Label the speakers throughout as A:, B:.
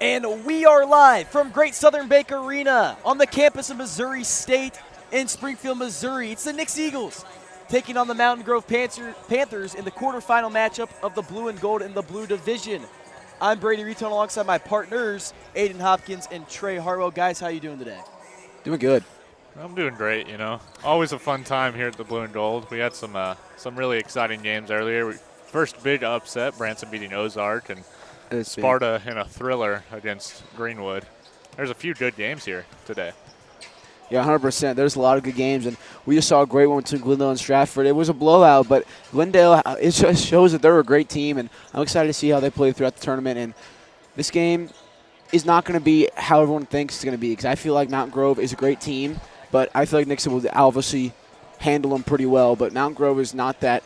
A: And we are live from Great Southern Bank Arena on the campus of Missouri State in Springfield, Missouri. It's the Nixa Eagles taking on the Mountain Grove Panthers in the quarterfinal matchup of the blue and gold in the blue division. I'm Brady Reton alongside my partners, Aiden Hopkins and Trey Harwell. Guys, how you doing today?
B: Doing good.
C: I'm doing great, Always a fun time here at the Blue and Gold. We had some really exciting games earlier. First big upset, Branson beating Ozark, and Sparta in a thriller against Greenwood. There's a few good games here today.
B: Yeah, 100%. There's a lot of good games, and we just saw a great one between Glendale and Stratford. It was a blowout, but Glendale, it just shows that they're a great team, and I'm excited to see how they play throughout the tournament. And this game is not going to be how everyone thinks it's going to be, because I feel like Mountain Grove is a great team, but I feel like Nixa will obviously handle them pretty well. But Mountain Grove is not a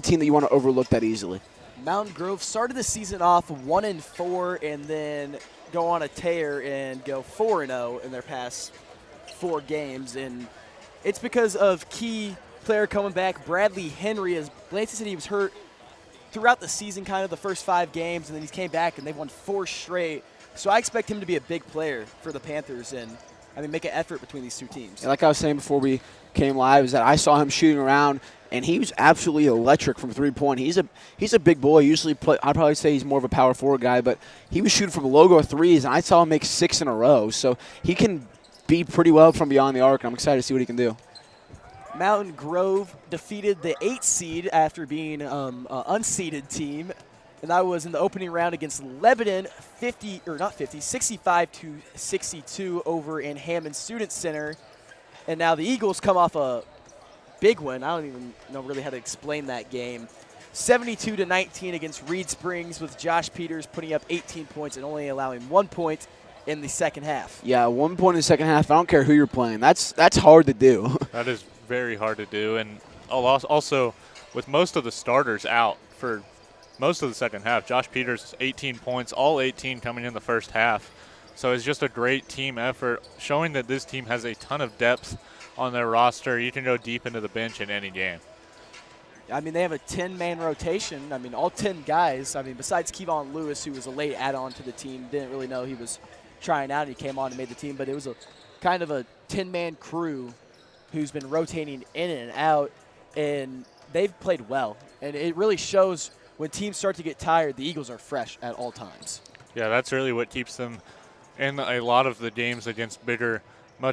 B: team that you want to overlook that easily.
A: Mountain Grove started the season off 1-4 and then go on a tear and go 4-0 in their past 4 games. And it's because of key player coming back, Bradley Henry. As Lansing said, he was hurt throughout the season, kind of the first 5 games, and then he came back and they've won 4 straight. So I expect him to be a big player for the Panthers and, make an effort between these two teams.
B: And like I was saying before we came live, is that I saw him shooting around, and he was absolutely electric from three-point. He's a big boy. Usually, I'd probably say he's more of a power forward guy, but he was shooting from logo threes, and I saw him make 6 in a row. So he can be pretty well from beyond the arc, and I'm excited to see what he can do.
A: Mountain Grove defeated the 8th seed after being an unseeded team, and that was in the opening round against Lebanon, 65-62 over in Hammond Student Center. And now the Eagles come off a big win. I don't even know really how to explain that game. 72-19 against Reed Springs, with Josh Peters putting up 18 points and only allowing 1 point in the second half.
B: Yeah, 1 point in the second half. I don't care who you're playing. That's hard to do.
C: That is very hard to do. And also, with most of the starters out for most of the second half, Josh Peters, 18 points, all 18 coming in the first half. So it's just a great team effort, showing that this team has a ton of depth on their roster. You can go deep into the bench in any game.
A: They have a 10-man rotation. All 10 guys. Besides Kevon Lewis, who was a late add-on to the team, didn't really know he was trying out. He came on and made the team, but it was a kind of a 10-man crew who's been rotating in and out, and they've played well. And it really shows when teams start to get tired, the Eagles are fresh at all times.
C: Yeah, that's really what keeps them in a lot of the games against bigger, I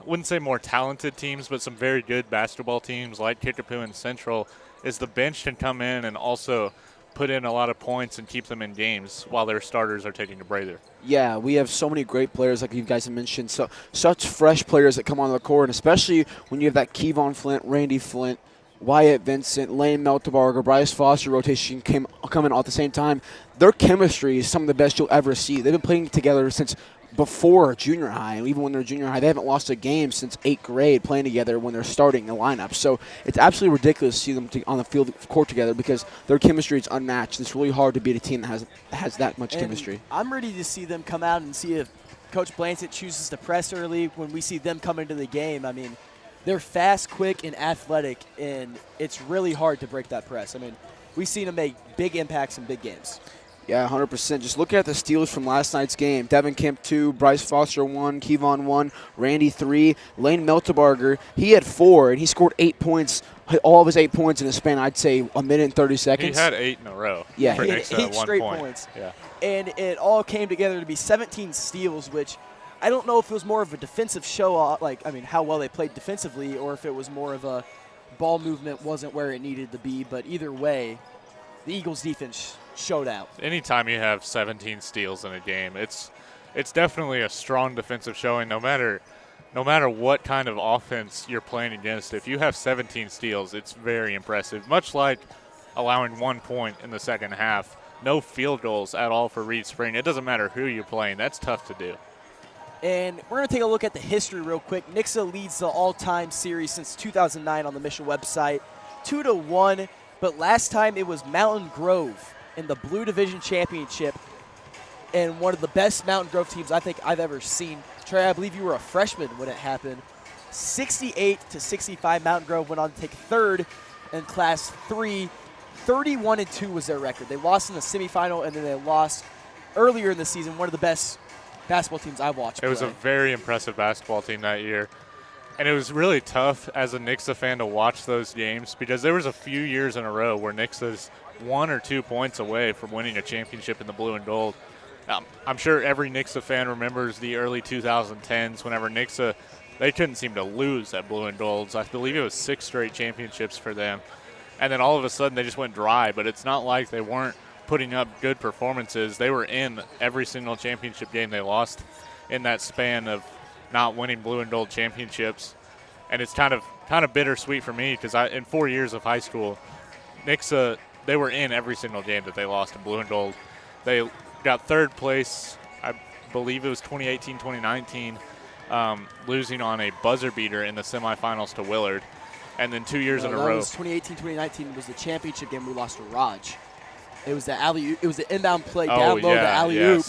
C: wouldn't say more talented teams, but some very good basketball teams like Kickapoo and Central, is the bench can come in and also put in a lot of points and keep them in games while their starters are taking a breather.
B: Yeah, we have so many great players, like you guys have mentioned, such fresh players that come on the court, and especially when you have that Kevon Flint, Randy Flint, Wyatt Vincent, Lane Meltebarger, Bryce Foster rotation coming all at the same time. Their chemistry is some of the best you'll ever see. They've been playing together since before junior high, and even when they're junior high, they haven't lost a game since 8th grade playing together when they're starting the lineup. So it's absolutely ridiculous to see them on the field court together, because their chemistry is unmatched. It's really hard to beat a team that has that much chemistry.
A: I'm ready to see them come out and see if Coach Blanchett chooses to press early when we see them come into the game. They're fast, quick, and athletic, and it's really hard to break that press. We've seen them make big impacts in big games.
B: Yeah, 100%. Just look at the steals from last night's game. Devin Kemp 2, Bryce Foster 1, Kevon 1, Randy 3, Lane Meltebarger, he had 4, and he scored 8 points, all of his 8 points in a span, I'd say, a minute and 30 seconds.
C: He had 8 in a row.
B: Yeah,
A: he had 8 straight points.
C: Yeah.
A: And it all came together to be 17 steals, which I don't know if it was more of a defensive show, how well they played defensively, or if it was more of a ball movement wasn't where it needed to be. But either way, the Eagles' defense showed out.
C: Anytime you have 17 steals in a game, it's definitely a strong defensive showing. No matter what kind of offense you're playing against, if you have 17 steals, it's very impressive. Much like allowing 1 point in the second half, no field goals at all for Reed Spring. It doesn't matter who you're playing. That's tough to do.
A: And we're going to take a look at the history real quick. Nixa leads the all-time series since 2009 on the Mission website, 2-1. But last time it was Mountain Grove in the Blue Division Championship, and one of the best Mountain Grove teams I think I've ever seen. Trey, I believe you were a freshman when it happened. 68-65, Mountain Grove went on to take third in Class 3. 31-2 was their record. They lost in the semifinal, and then they lost earlier in the season, one of the best basketball teams I've watched
C: It was a
A: play.
C: very impressive basketball team that year. And it was really tough as a Nixa fan to watch those games because there was a few years in a row where Nixa's 1 or 2 points away from winning a championship in the blue and gold. I'm sure every Nixa fan remembers the early 2010s whenever Nixa, they couldn't seem to lose at blue and golds. I believe it was 6 straight championships for them. And then all of a sudden they just went dry, but it's not like they weren't putting up good performances. They were in every single championship game they lost in that span of not winning blue and gold championships. And it's kind of bittersweet for me because in 4 years of high school, Nixa, they were in every single game that they lost in blue and gold. They got third place, I believe it was 2018, 2019, losing on a buzzer beater in the semifinals to Willard. And then 2 years in a row.
A: Was 2018, 2019 was the championship game we lost to Raj. It was the alley. It was the inbound play down low, the alley oop.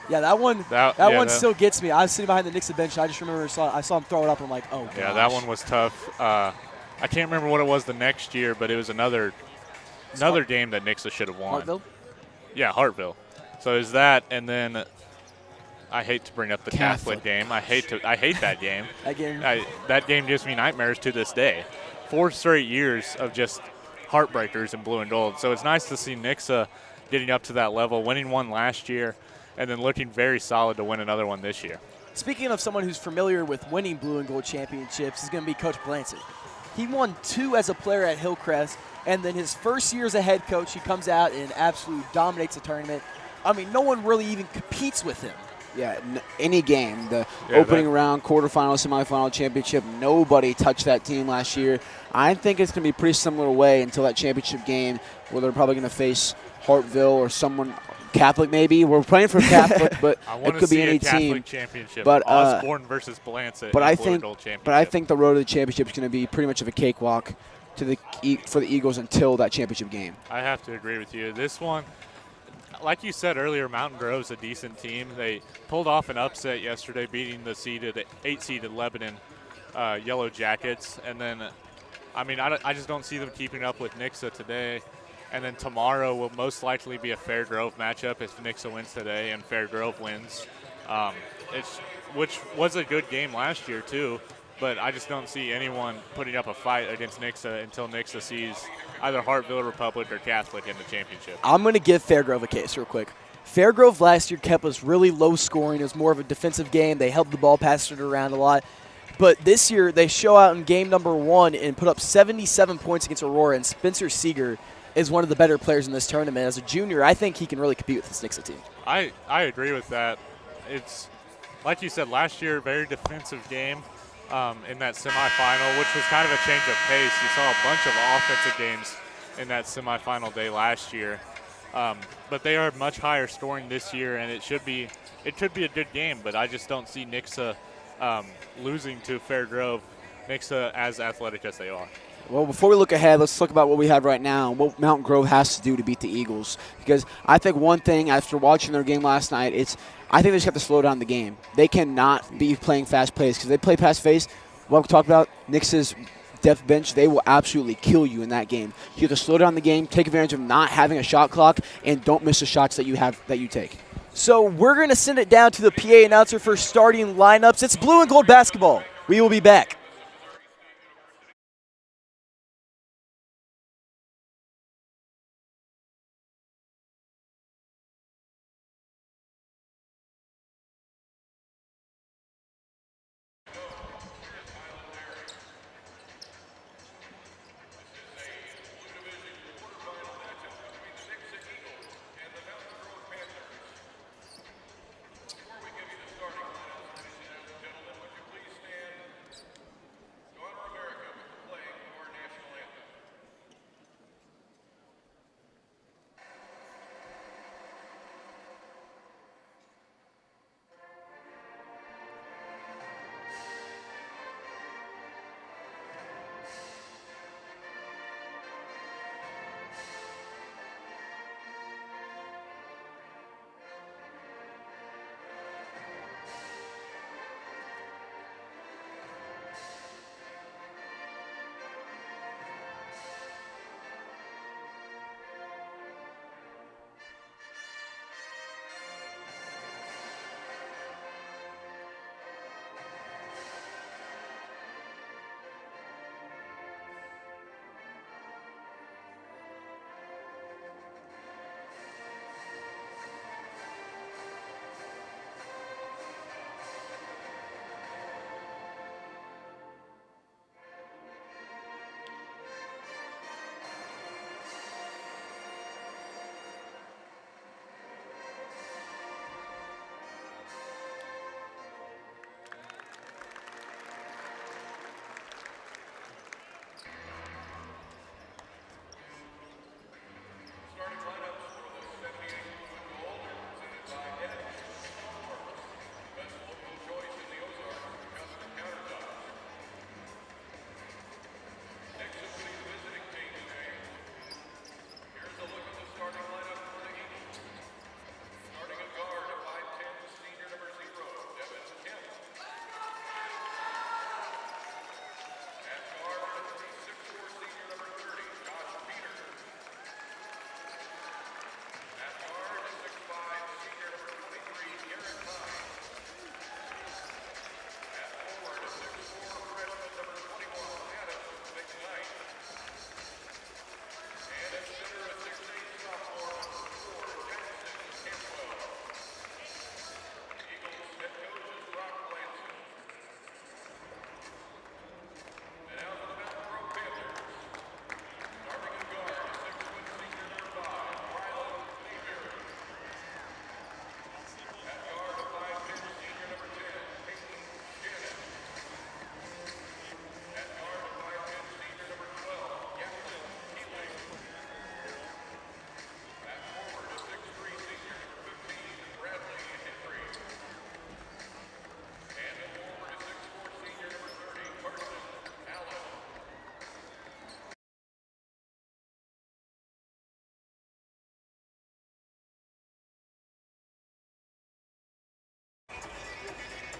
A: Yeah, that one still gets me. I was sitting behind the Nixa bench. And I just remember I saw him throw it up. And I'm like, oh gosh.
C: Yeah, that one was tough. I can't remember what it was the next year, but it was another game that Nixa should have won.
A: Hartville?
C: Yeah, Hartville. So is that, and then I hate to bring up the Catholic game. I hate that game. That game gives me nightmares to this day. 4 straight years of just heartbreakers in blue and gold. So it's nice to see Nixa getting up to that level, winning one last year, and then looking very solid to win another one this year.
A: Speaking of someone who's familiar with winning blue and gold championships, is going to be Coach Blancy. He won 2 as a player at Hillcrest, and then his first year as a head coach, he comes out and absolutely dominates the tournament. I mean, no one really even competes with him.
B: Yeah, any game, the opening round, quarterfinal, semifinal, championship, nobody touched that team last year. I think it's going to be pretty similar way until that championship game where they're probably going to face Hartville or someone, Catholic maybe. We're praying for Catholic, but it could be any team.
C: Championship.
B: But
C: Osborne versus Blancett.
B: But I think the road to the championship is going to be pretty much of a cakewalk for the Eagles until that championship game.
C: I have to agree with you. This one, like you said earlier, Mountain Grove's a decent team. They pulled off an upset yesterday, beating the 8-seeded Lebanon Yellow Jackets. And then, I mean, I just don't see them keeping up with Nixa today. And then tomorrow will most likely be a Fair Grove matchup if Nixa wins today and Fair Grove wins. Which was a good game last year too, but I just don't see anyone putting up a fight against Nixa until Nixa sees either Hartville Republic or Catholic in the championship.
A: I'm going to give Fairgrove a case real quick. Fairgrove last year kept us really low scoring. It was more of a defensive game. They held the ball, passed it around a lot. But this year they show out in game number 1 and put up 77 points against Aurora, and Spencer Seeger is one of the better players in this tournament. As a junior, I think he can really compete with this Nixa team.
C: I agree with that. It's, like you said, last year, very defensive game in that semifinal, which was kind of a change of pace. You saw a bunch of offensive games in that semifinal day last year. But they are much higher scoring this year, and it could be a good game, but I just don't see Nixa losing to Fair Grove, Nixa as athletic as they are.
B: Well, before we look ahead, let's talk about what we have right now and what Mountain Grove has to do to beat the Eagles. Because I think one thing, after watching their game last night, I think they just have to slow down the game. They cannot be playing fast plays because they play fast pace. What we talked about, Nixa's depth bench, they will absolutely kill you in that game. You have to slow down the game, take advantage of not having a shot clock, and don't miss the shots that you take.
A: So we're going to send it down to the PA announcer for starting lineups. It's blue and gold basketball. We will be back.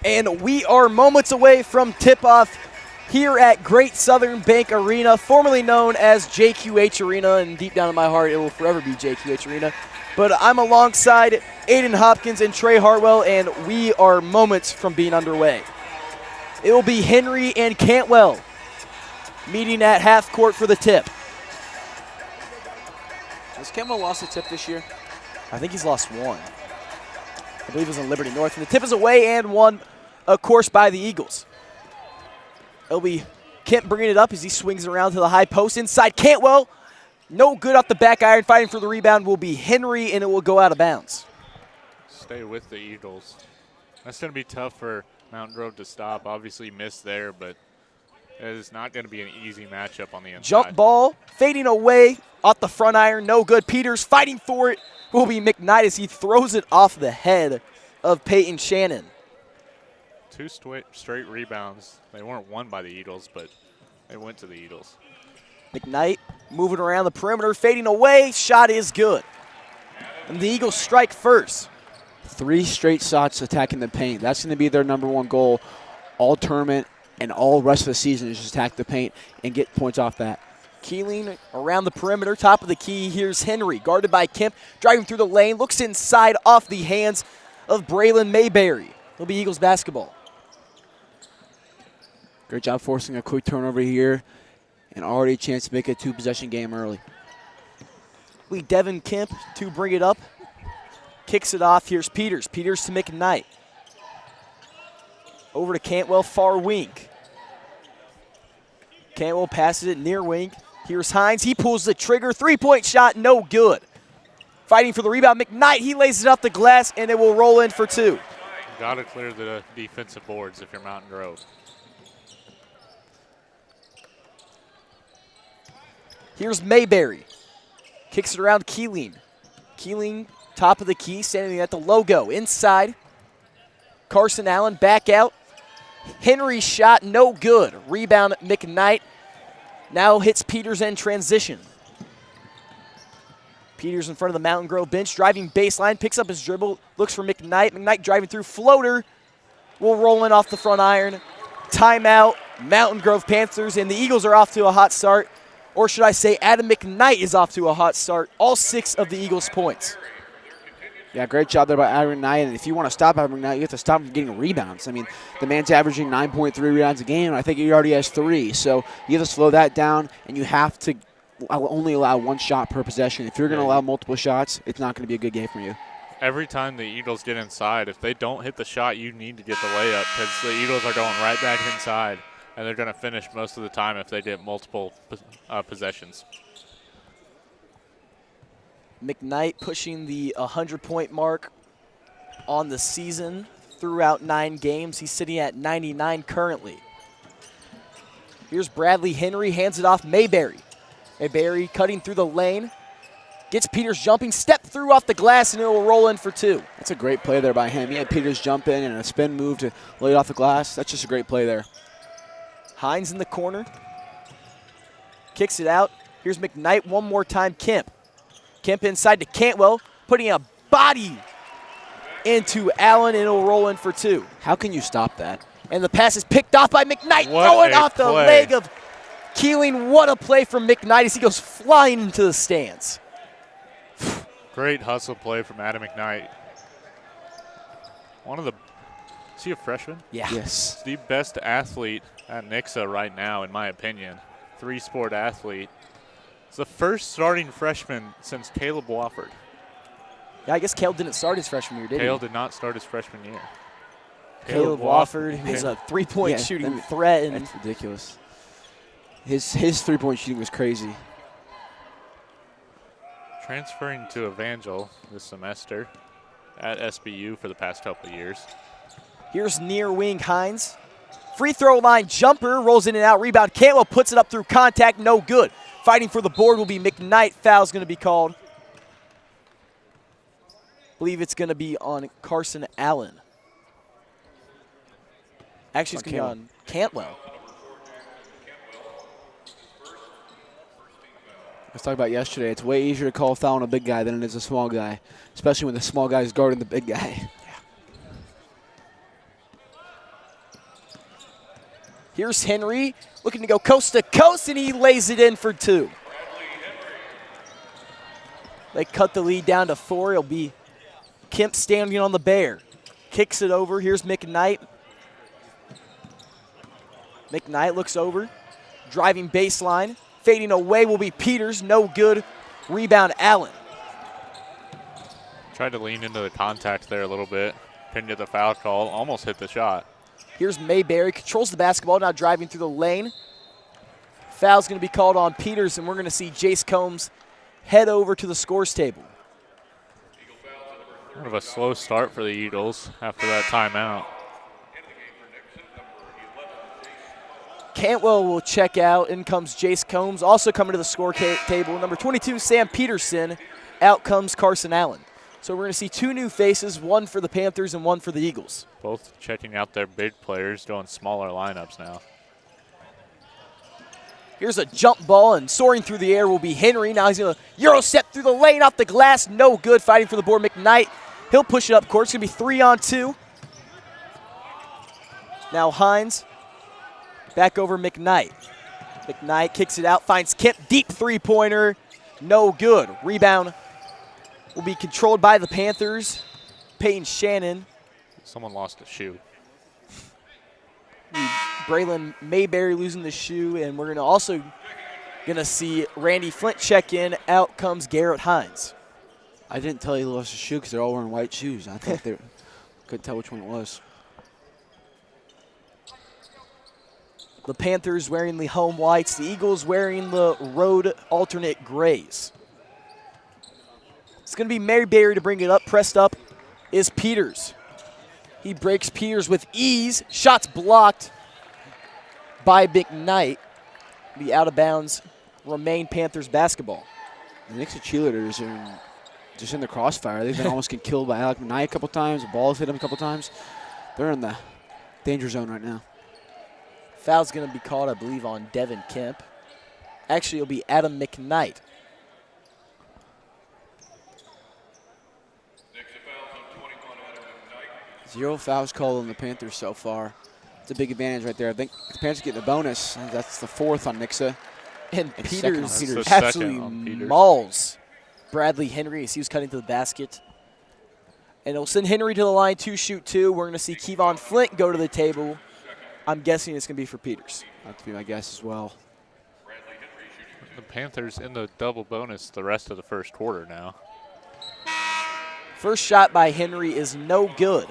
A: And we are moments away from tip-off here at Great Southern Bank Arena, formerly known as JQH Arena, and deep down in my heart, it will forever be JQH Arena. But I'm alongside Aiden Hopkins and Trey Hartwell, and we are moments from being underway. It will be Henry and Cantwell meeting at half court for the tip.
B: Has Cantwell lost a tip this year?
A: I think he's lost one. I believe it was in Liberty North. And the tip is away and won, of course, by the Eagles. It'll be Kemp bringing it up as he swings around to the high post. Inside Cantwell. No good off the back iron. Fighting for the rebound will be Henry, and it will go out of bounds.
C: Stay with the Eagles. That's going to be tough for Mountain Grove to stop. Obviously missed there, but it is not going to be an easy matchup on the inside.
A: Jump ball, fading away off the front iron. No good. Peters fighting for it will be McKnight as he throws it off the head of Peyton Shannon.
C: 2 straight rebounds. They weren't won by the Eagles, but they went to the Eagles.
A: McKnight moving around the perimeter, fading away. Shot is good. And the Eagles strike first.
B: 3 straight shots attacking the paint. That's going to be their #1 goal all tournament and all rest of the season is just attack the paint and get points off that.
A: Keeling around the perimeter, top of the key. Here's Henry, guarded by Kemp, driving through the lane, looks inside off the hands of Braylon Mayberry. It'll be Eagles basketball.
B: Great job forcing a quick turnover here and already a chance to make a 2-possession game early.
A: We Devin Kemp to bring it up. Kicks it off. Here's Peters. Peters to McKnight. Over to Cantwell, far wing. Cantwell passes it near wing. Here's Hines. He pulls the trigger. 3-point shot, no good. Fighting for the rebound. McKnight, he lays it off the glass, and it will roll in for 2.
C: Got to clear the defensive boards if you're Mountain Grove.
A: Here's Mayberry. Kicks it around Keeling. Keeling, top of the key, standing at the logo. Inside. Carson Allen back out. Henry's shot, no good. Rebound, McKnight. Now hits Peters in transition. Peters in front of the Mountain Grove bench, driving baseline, picks up his dribble, looks for McKnight. McKnight driving through, floater. Will roll in off the front iron. Timeout, Mountain Grove Panthers, and the Eagles are off to a hot start. Or should I say Adam McKnight is off to a hot start. All 6 of the Eagles' points.
B: Yeah, great job there by Adam McKnight. And if you want to stop Adam McKnight, you have to stop him from getting rebounds. I mean, the man's averaging 9.3 rebounds a game, and I think he already has 3. So you have to slow that down, and you have to only allow 1 shot per possession. If you're going to allow multiple shots, it's not going to be a good game for you.
C: Every time the Eagles get inside, if they don't hit the shot, you need to get the layup because the Eagles are going right back inside, and they're going to finish most of the time if they get multiple possessions.
A: McKnight pushing the 100-point mark on the season throughout 9 games. He's sitting at 99 currently. Here's Bradley Henry, hands it off Mayberry. Mayberry cutting through the lane. Gets Peters jumping, step through off the glass, and it will roll in for 2.
B: That's a great play there by him. He had Peters jump in and a spin move to lay it off the glass. That's just a great play there.
A: Hines in the corner. Kicks it out. Here's McKnight one more time, Kemp. Kemp inside to Cantwell, putting a body into Allen, and it'll roll in for 2.
B: How can you stop that?
A: And the pass is picked off by McKnight, throwing off the leg of Keeling. What a play from McKnight as he goes flying into the stands.
C: Great hustle play from Adam McKnight. Is he a freshman?
A: Yeah.
B: Yes.
C: He's the best athlete at Nixa right now, in my opinion. 3-sport athlete. It's the first starting freshman since Caleb Wofford.
A: Yeah, I guess Caleb didn't start his freshman year, did he?
C: Caleb did not start his freshman year.
A: Caleb Wofford is a 3-point shooting threat. And
B: that's ridiculous. His 3-point shooting was crazy.
C: Transferring to Evangel this semester at SBU for the past couple of years.
A: Here's near wing Hines. Free throw line jumper, rolls in and out, rebound. Cantwell puts it up through contact, no good. Fighting for the board will be McKnight. Foul's going to be called. I believe it's going to be on Carson Allen. Actually, it's going to be on Cantwell.
B: Let's talk about yesterday. It's way easier to call a foul on a big guy than it is a small guy, especially when the small guy is guarding the big guy.
A: Here's Henry looking to go coast to coast, and he lays it in for 2. They cut the lead down to 4. It'll be Kemp standing on the bear. Kicks it over. Here's McKnight. McKnight looks over. Driving baseline. Fading away will be Peters. No good. Rebound, Allen.
C: Tried to lean into the contact there a little bit. Couldn't get the foul call. Almost hit the shot.
A: Here's Mayberry. Controls the basketball, now driving through the lane. Foul's going to be called on Peters, and we're going to see Jace Combs head over to the scores table.
C: Kind of a slow start for the Eagles after that timeout.
A: Cantwell will check out. In comes Jace Combs. Also coming to the score table, number 22, Sam Peterson. Out comes Carson Allen. So we're going to see 2 new faces, one for the Panthers and one for the Eagles.
C: Both checking out their big players, doing smaller lineups now.
A: Here's a jump ball, and soaring through the air will be Henry. Now he's going to Euro step through the lane, off the glass. No good. Fighting for the board, McKnight. He'll push it up court. It's going to be 3 on 2. Now Hines. Back over McKnight. McKnight kicks it out, finds Kemp. Deep 3-pointer. No good. Rebound will be controlled by the Panthers. Peyton Shannon.
C: Someone lost a shoe.
A: Braylon Mayberry losing the shoe, and we're also going to see Randy Flint check in. Out comes Garrett Hines.
B: I didn't tell you he lost a shoe because they're all wearing white shoes. I thought they couldn't tell which one it was.
A: The Panthers wearing the home whites. The Eagles wearing the road alternate grays. It's going to be Mayberry to bring it up. Pressed up is Peters. He breaks Peters with ease. Shots blocked by McKnight. Be out of bounds. Remain Panthers basketball.
B: The Nixa cheerleaders are just in the crossfire. They've been almost getting killed by Alec McKnight a couple times. The ball's hit them a couple times. They're in the danger zone right now.
A: Foul's going to be called, I believe, on Devin Kemp. Actually, it'll be Adam McKnight.
B: Zero fouls called on the Panthers so far. It's a big advantage right there. I think the Panthers get the bonus. That's the 4th on Nixa.
A: And
B: Peters
A: absolutely mauls Bradley Henry as he was cutting to the basket. And it'll send Henry to the line to shoot 2. We're going to see Kevon Flint go to the table. I'm guessing it's going to be for Peters.
B: That would be my guess as well.
C: The Panthers in the double bonus the rest of the first quarter now.
A: First shot by Henry is no good.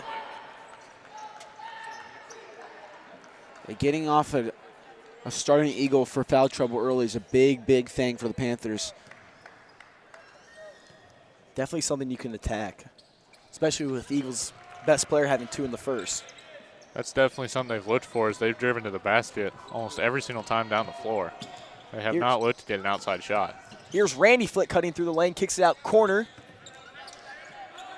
B: Getting off a starting Eagle for foul trouble early is a big, big thing for the Panthers.
A: Definitely something you can attack, especially with Eagles' best player having 2 in the first.
C: That's definitely something they've looked for, is they've driven to the basket almost every single time down the floor. They have not looked to get an outside shot.
A: Here's Randy Flint cutting through the lane, kicks it out corner.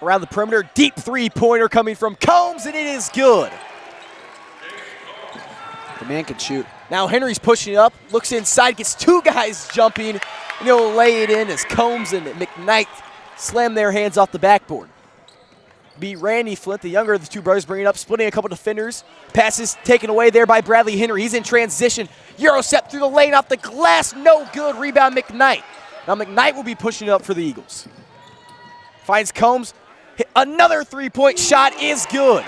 A: Around the perimeter, deep 3-pointer coming from Combs, and it is good.
B: The man can shoot.
A: Now Henry's pushing up, looks inside, gets 2 guys jumping, and he'll lay it in as Combs and McKnight slam their hands off the backboard. Be Randy Flint, the younger of the 2 brothers, bringing it up, splitting a couple defenders. Passes taken away there by Bradley Henry. He's in transition. Euro step through the lane, off the glass, no good. Rebound McKnight. Now McKnight will be pushing it up for the Eagles. Finds Combs. Another 3-point shot is good.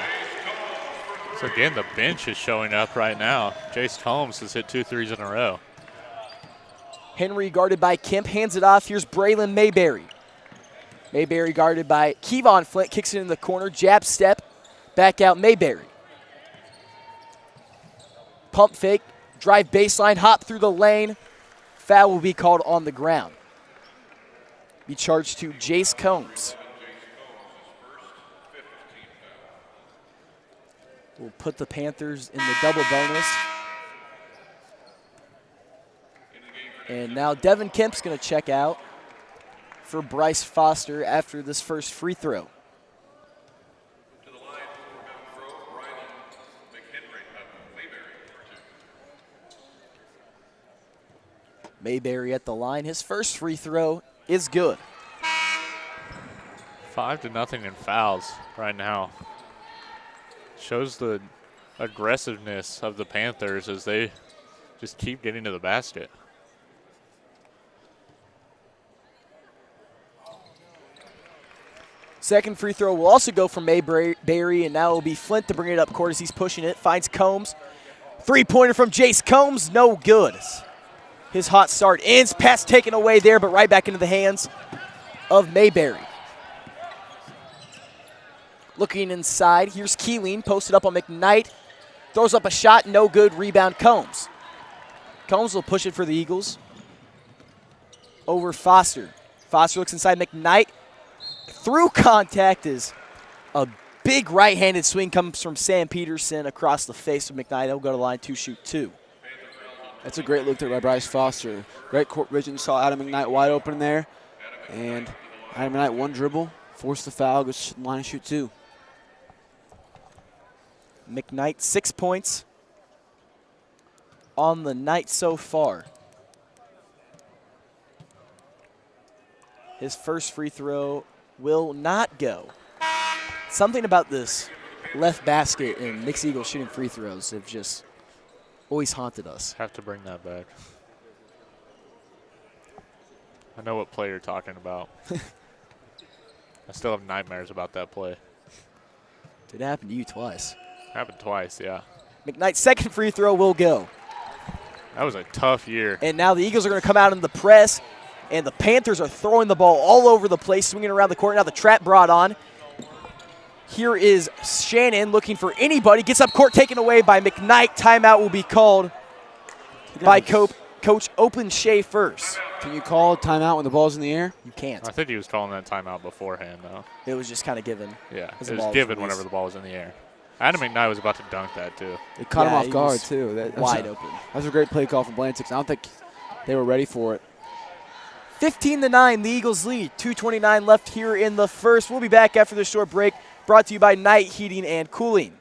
C: So again, the bench is showing up right now. Jace Combs has hit 2 threes in a row.
A: Henry guarded by Kemp, hands it off. Here's Braylon Mayberry. Mayberry guarded by Kevon Flint, kicks it in the corner, jab step, back out Mayberry. Pump fake, drive baseline, hop through the lane. Foul will be called on the ground. Be charged to Jace Combs. We'll put the Panthers in the double bonus. And now Devin Kemp's going to check out for Bryce Foster after this first free throw. Mayberry at the line. His first free throw is good.
C: 5-0 in fouls right now. Shows the aggressiveness of the Panthers as they just keep getting to the basket.
A: Second free throw will also go from Mayberry, and now it will be Flint to bring it up court as he's pushing it. Finds Combs. Three-pointer from Jace Combs, no good. His hot start ends. Pass taken away there, but right back into the hands of Mayberry. Looking inside, here's Keeling, posted up on McKnight. Throws up a shot, no good. Rebound, Combs. Combs will push it for the Eagles. Over Foster. Foster looks inside McKnight. Through contact is a big right-handed swing comes from Sam Peterson across the face of McKnight. He'll go to the line to shoot 2.
B: That's a great look there by Bryce Foster. Great court vision, saw Adam McKnight wide open there. And Adam McKnight one dribble, forced the foul, goes to the line to shoot 2.
A: McKnight 6 points on the night so far. His first free throw will not go. Something about this left basket and Nixa Eagles shooting free throws have just always haunted us.
C: Have to bring that back. I know what play you're talking about. I still have nightmares about that play.
A: Did happen to you twice.
C: Happened twice, yeah.
A: McKnight's second free throw will go.
C: That was a tough year.
A: And now the Eagles are going to come out in the press, and the Panthers are throwing the ball all over the place, swinging around the court. Now the trap brought on. Here is Shannon looking for anybody. Gets up court, taken away by McKnight. Timeout will be called by Coach Openshea first.
B: Can you call a timeout when the ball's in the air?
A: You can't.
C: I think he was calling that timeout beforehand, though.
A: It was just kind of given.
C: Yeah,
A: as
C: it
A: the ball
C: was given
A: released.
C: whenever the ball was in the air. Adam McKnight was about to dunk that, too.
B: It caught him
A: Yeah,
B: off
A: he
B: guard,
A: was
B: too. That's
A: wide open.
B: That was a great play call from Blanchard. I don't think they were ready for it.
A: 15-9, the Eagles lead. 2:29 left here in the first. We'll be back after this short break, brought to you by Night Heating and Cooling.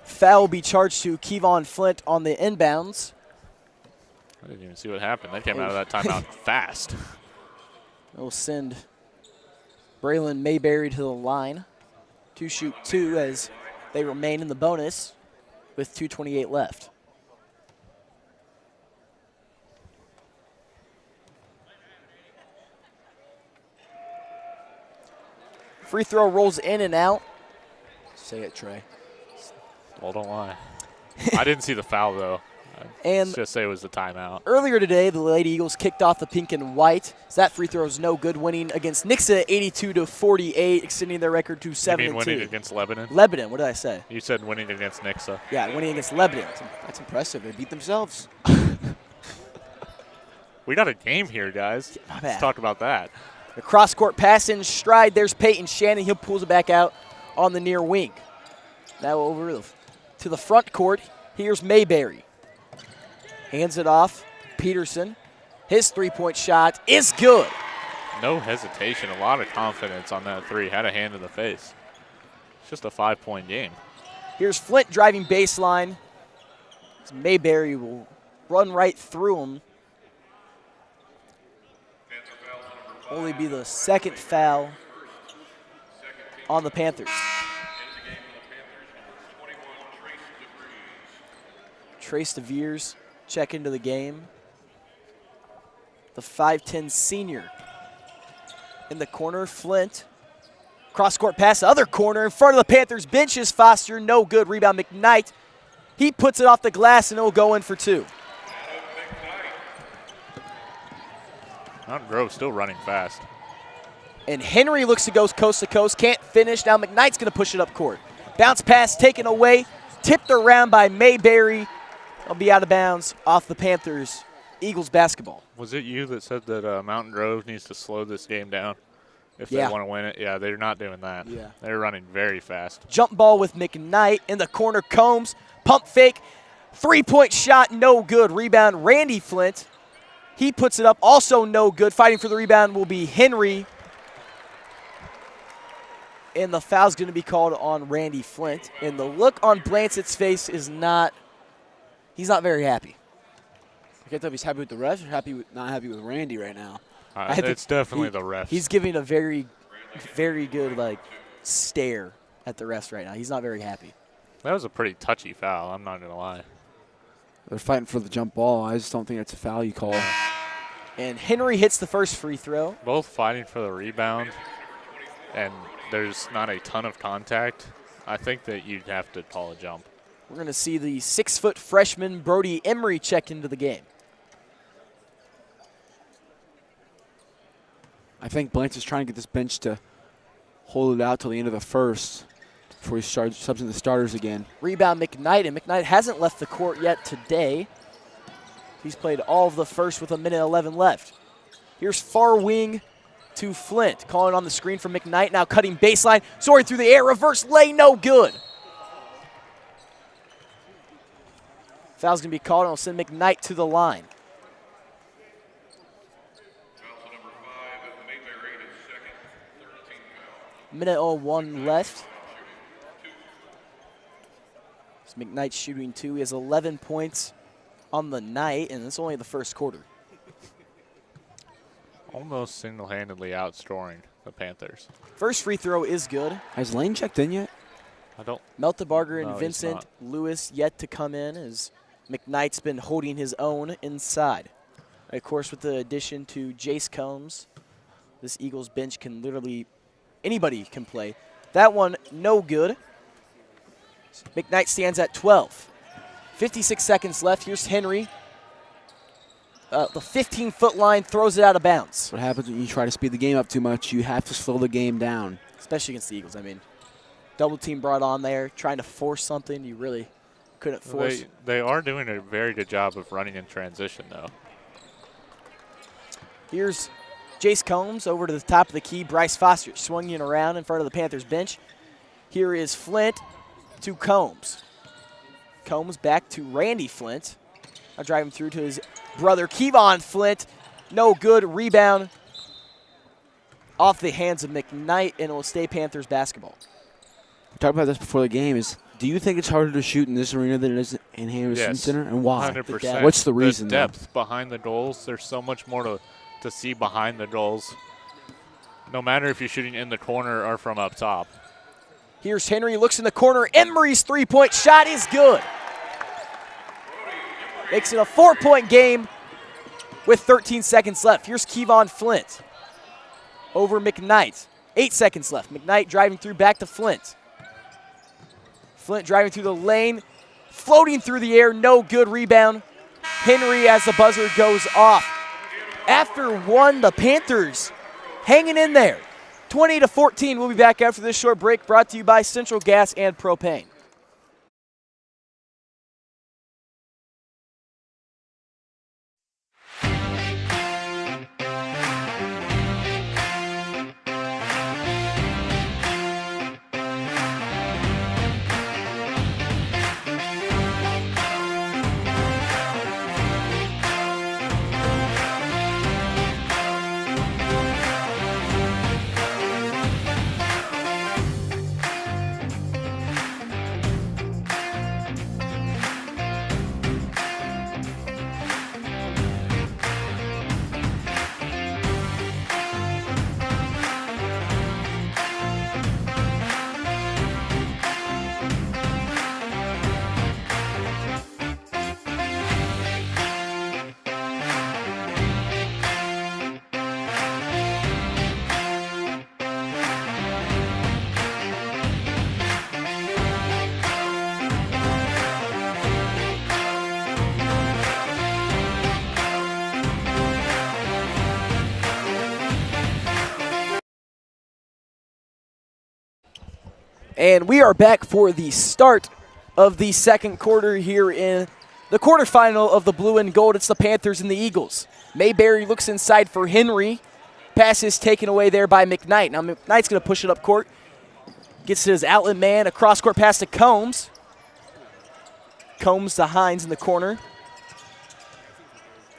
A: Foul will be charged to Kevon Flint on the inbounds.
C: I didn't even see what happened. They came out of that timeout fast.
A: We'll send Braylon Mayberry to the line to shoot 2 as they remain in the bonus with 2:28 left. Free throw rolls in and out. Say it, Trey.
C: Well, don't lie. I didn't see the foul, though.
A: And
C: Let's just say it was the timeout.
A: earlier today, the Lady Eagles kicked off the pink and white. So that free throw is no good, winning against Nixa 82-48, extending their record to 7-2.
C: You mean winning against Lebanon?
A: Lebanon, what did I say?
C: You said winning against Nixa.
A: Yeah, winning against Lebanon.
B: That's impressive. They beat themselves.
C: We got a game here, guys.
A: My
C: Let's
A: bad.
C: talk about that.
A: The cross-court pass in stride. There's Peyton Shannon. He pulls it back out on the near wing. Now over to the front court. Here's Mayberry. Hands it off. Peterson. His three-point shot is good.
C: No hesitation. A lot of confidence on that three. Had a hand in the face. It's just a 5-point game.
A: Here's Flint driving baseline. Mayberry will run right through him. Only be the second foul on the Panthers. Trace DeVeers check into the game. The 5'10 senior in the corner. Flint. Cross-court pass, other corner in front of the Panthers bench is Foster. No good. Rebound McKnight. He puts it off the glass and it'll go in for 2.
C: Mountain Grove still running fast.
A: And Henry looks to go coast to coast. Can't finish. Now McKnight's going to push it up court. Bounce pass taken away. Tipped around by Mayberry. It'll be out of bounds off the Panthers. Eagles basketball.
C: Was it you that said that Mountain Grove needs to slow this game down if
A: Yeah.
C: they want to win it? Yeah, they're not doing that.
A: Yeah.
C: They're running very fast.
A: Jump ball with McKnight in the corner. Combs pump fake. Three-point shot, no good. Rebound, Randy Flint. He puts it up, also no good. Fighting for the rebound will be Henry. And the foul's going to be called on Randy Flint. And the look on Blancett's face is he's not very happy.
B: I can't tell if he's happy with the refs or not happy with Randy right now.
C: It's definitely the refs.
A: He's giving a very, very good stare at the refs right now. He's not very happy.
C: That was a pretty touchy foul, I'm not going to lie.
B: They're fighting for the jump ball. I just don't think it's a foul you call.
A: And Henry hits the first free throw.
C: Both fighting for the rebound, and there's not a ton of contact. I think that you'd have to call a jump.
A: We're going to see the 6-foot freshman Brody Emery check into the game.
B: I think Blanche is trying to get this bench to hold it out till the end of the first before he starts subs in the starters again.
A: Rebound McKnight, and McKnight hasn't left the court yet today. He's played all of the first with 1:11 left. Here's far wing to Flint. Calling on the screen from McKnight, now cutting baseline. Soaring through the air, reverse lay, no good. Foul's going to be called, and will send McKnight to the line. Minute 01 left. McKnight shooting 2. He has 11 points on the night, and it's only the first quarter.
C: Almost single-handedly outscoring the Panthers.
A: First free throw is good.
B: Has Lane checked in yet?
C: I don't.
A: Meltebarger and
C: No,
A: Vincent Lewis yet to come in, as McKnight's been holding his own inside. Of course, with the addition to Jace Combs, this Eagles bench can literally, anybody can play. That one, no good. McKnight stands at 12. 56 seconds left. Here's Henry. The 15-foot line throws it out of bounds.
B: What happens when you try to speed the game up too much? You have to slow the game down.
A: Especially against the Eagles. I mean, double team brought on there, trying to force something you really couldn't force.
C: They are doing a very good job of running in transition, though.
A: Here's Jace Combs over to the top of the key. Bryce Foster swinging around in front of the Panthers bench. Here is Flint to Combs. Combs back to Randy Flint. Now driving through to his brother Kevon Flint. No good. Rebound off the hands of McKnight, and it will stay Panthers basketball.
B: We talked about this before the game. Do you think it's harder to shoot in this arena than it is in Harrison
C: Yes,
B: Center? And why?
C: 100%.
B: What's the reason?
C: The depth behind the goals. There's so much more to see behind the goals, no matter if you're shooting in the corner or from up top.
A: Here's Henry, looks in the corner. Emery's three-point shot is good. Makes it a 4-point game with 13 seconds left. Here's Kevon Flint over McKnight. 8 seconds left. McKnight driving through back to Flint. Flint driving through the lane, floating through the air, no good. Rebound. Henry as the buzzer goes off. After one, the Panthers hanging in there. 20-14. We'll be back after this short break, brought to you by Central Gas and Propane. And we are back for the start of the second quarter here in the quarterfinal of the blue and gold. It's the Panthers and the Eagles. Mayberry looks inside for Henry. Pass is taken away there by McKnight. Now McKnight's going to push it up court. Gets his outlet man, a cross-court pass to Combs. Combs to Hines in the corner.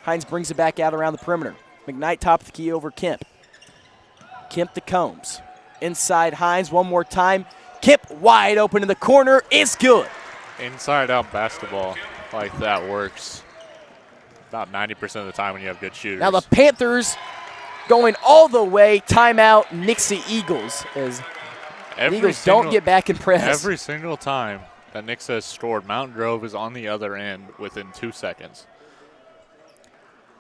A: Hines brings it back out around the perimeter. McKnight top of the key over Kemp. Kemp to Combs. Inside Hines one more time. Kemp wide open in the corner is good.
C: Inside out basketball like that works about 90% of the time when you have good shooters.
A: Now the Panthers going all the way. Timeout, Nixa Eagles, as the Eagles don't get back in press.
C: Every single time that Nixa has scored, Mountain Grove is on the other end within 2 seconds.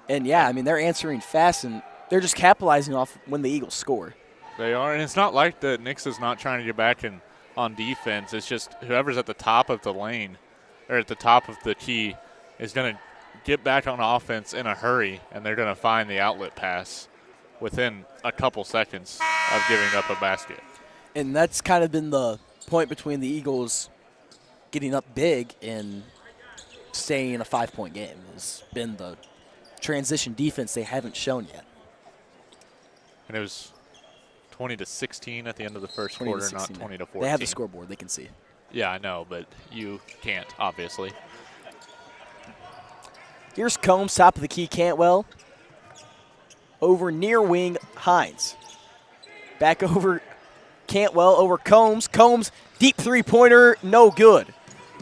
A: And, yeah, I mean, they're answering fast, and they're just capitalizing off when the Eagles score.
C: They are, and it's not like the Nixa's not trying to get back on defense. It's just whoever's at the top of the lane or at the top of the key is going to get back on offense in a hurry, and they're going to find the outlet pass within a couple seconds of giving up a basket.
A: And that's kind of been the point between the Eagles getting up big and staying in a 5-point game. Has been the transition defense they haven't shown yet.
C: And it was 20-16 at the end of the first quarter, not 20-14.
A: They have the scoreboard. They can see.
C: Yeah, I know, but you can't, obviously.
A: Here's Combs, top of the key, Cantwell. Over near wing, Hines. Back over Cantwell, over Combs. Combs, deep three-pointer, no good.